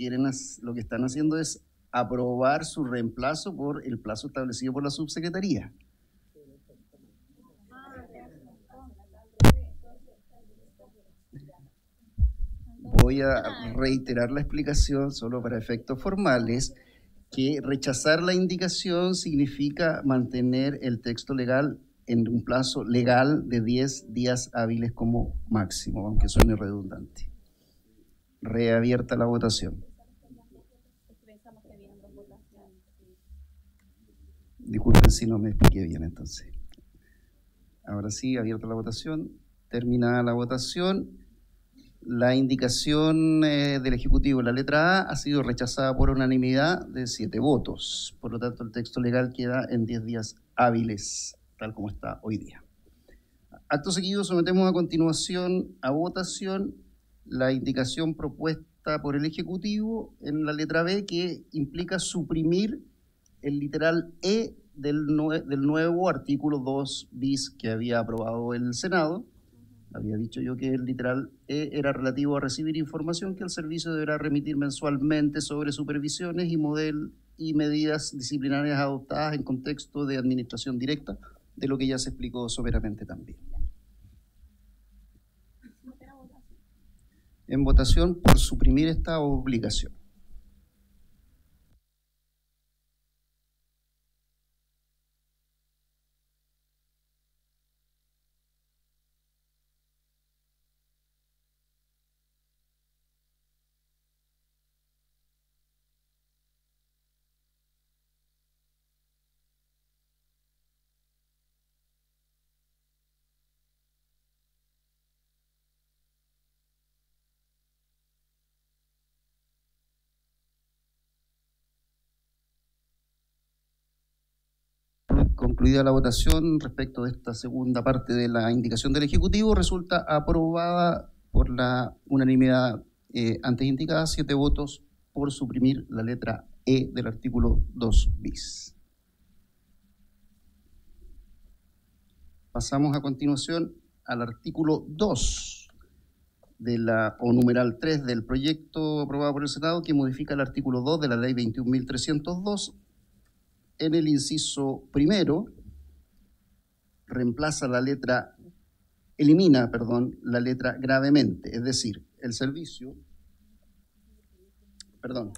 Speaker 1: están haciendo es aprobar su reemplazo por el plazo establecido por la subsecretaría. Voy a reiterar la explicación solo para efectos formales, que rechazar la indicación significa mantener el texto legal en un plazo legal de 10 días hábiles como máximo, aunque suene redundante. Reabierta la votación. Disculpen si no me expliqué bien entonces. Ahora sí, abierta la votación. Terminada la votación. La indicación del Ejecutivo, la letra A, ha sido rechazada por unanimidad de 7 votos. Por lo tanto, el texto legal queda en 10 días hábiles, tal como está hoy día. Acto seguido, sometemos a continuación a votación la indicación propuesta por el Ejecutivo en la letra B, que implica suprimir el literal E del nuevo artículo 2 bis que había aprobado el Senado. Había dicho yo que el literal E era relativo a recibir información que el servicio deberá remitir mensualmente sobre supervisiones y medidas disciplinarias adoptadas en contexto de administración directa, de lo que ya se explicó someramente también. En votación por suprimir esta obligación. Concluida la votación respecto de esta segunda parte de la indicación del Ejecutivo, resulta aprobada por la unanimidad antes indicada, 7 votos por suprimir la letra E del artículo 2 bis. Pasamos a continuación al artículo 2 o numeral 3 del proyecto aprobado por el Senado, que modifica el artículo 2 de la Ley 21.302. En el inciso primero, elimina la letra gravemente, es decir, el servicio, perdón,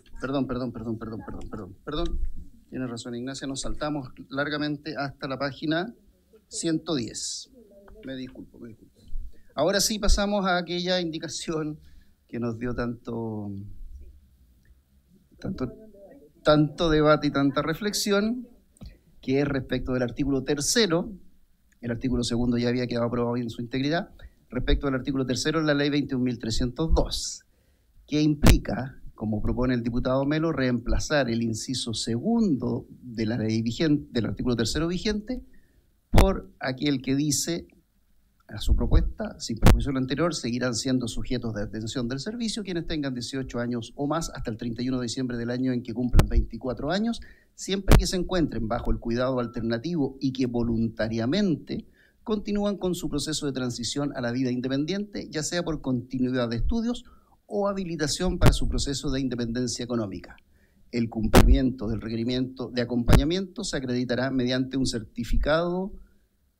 Speaker 1: tiene razón Ignacia, nos saltamos largamente hasta la página 110. Me disculpo. Ahora sí pasamos a aquella indicación que nos dio tanto debate y tanta reflexión, que es respecto del artículo 3º. El artículo 2 ya había quedado aprobado en su integridad. Respecto al artículo 3º de la Ley 21.302, que implica, como propone el diputado Melo, reemplazar el inciso 2 de la ley vigente, del artículo 3º vigente, por aquel que dice, a su propuesta, sin perjuicio de lo anterior, seguirán siendo sujetos de atención del servicio quienes tengan 18 años o más hasta el 31 de diciembre del año en que cumplan 24 años, siempre que se encuentren bajo el cuidado alternativo y que voluntariamente continúan con su proceso de transición a la vida independiente, ya sea por continuidad de estudios o habilitación para su proceso de independencia económica. El cumplimiento del requerimiento de acompañamiento se acreditará mediante un certificado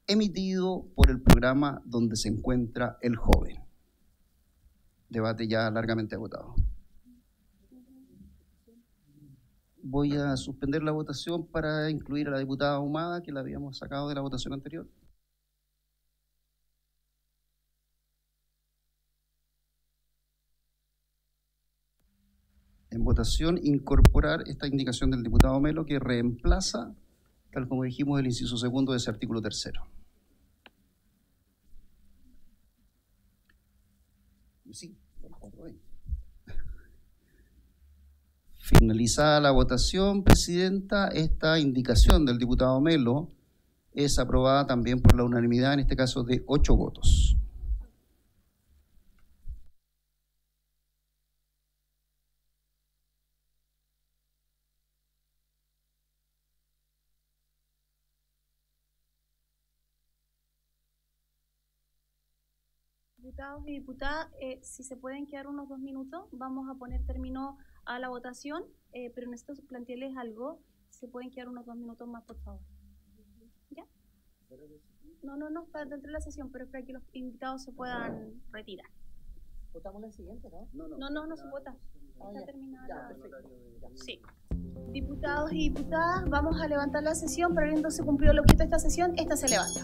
Speaker 1: emitido por el programa donde se encuentra el joven. Debate ya largamente agotado. Voy a suspender la votación para incluir a la diputada Ahumada, que la habíamos sacado de la votación anterior. En votación, incorporar esta indicación del diputado Melo, que reemplaza, tal como dijimos, el inciso 2 de ese artículo 3º. Sí, finalizada la votación, Presidenta, esta indicación del diputado Melo es aprobada también por la unanimidad, en este caso de 8 votos.
Speaker 2: Diputados y diputadas, si se pueden quedar unos 2 minutos, vamos a poner término a la votación, pero necesito plantearles algo. Si se pueden quedar unos 2 minutos más, por favor. ¿Ya? No, está dentro de la sesión, pero es para que los invitados se puedan retirar.
Speaker 6: Votamos la siguiente, ¿no?
Speaker 2: No se vota. Está terminada.
Speaker 6: Ya, perfecto.
Speaker 2: Sí. Diputados y diputadas, vamos a levantar la sesión, pero habiéndose cumplido el objeto de esta sesión, esta se levanta.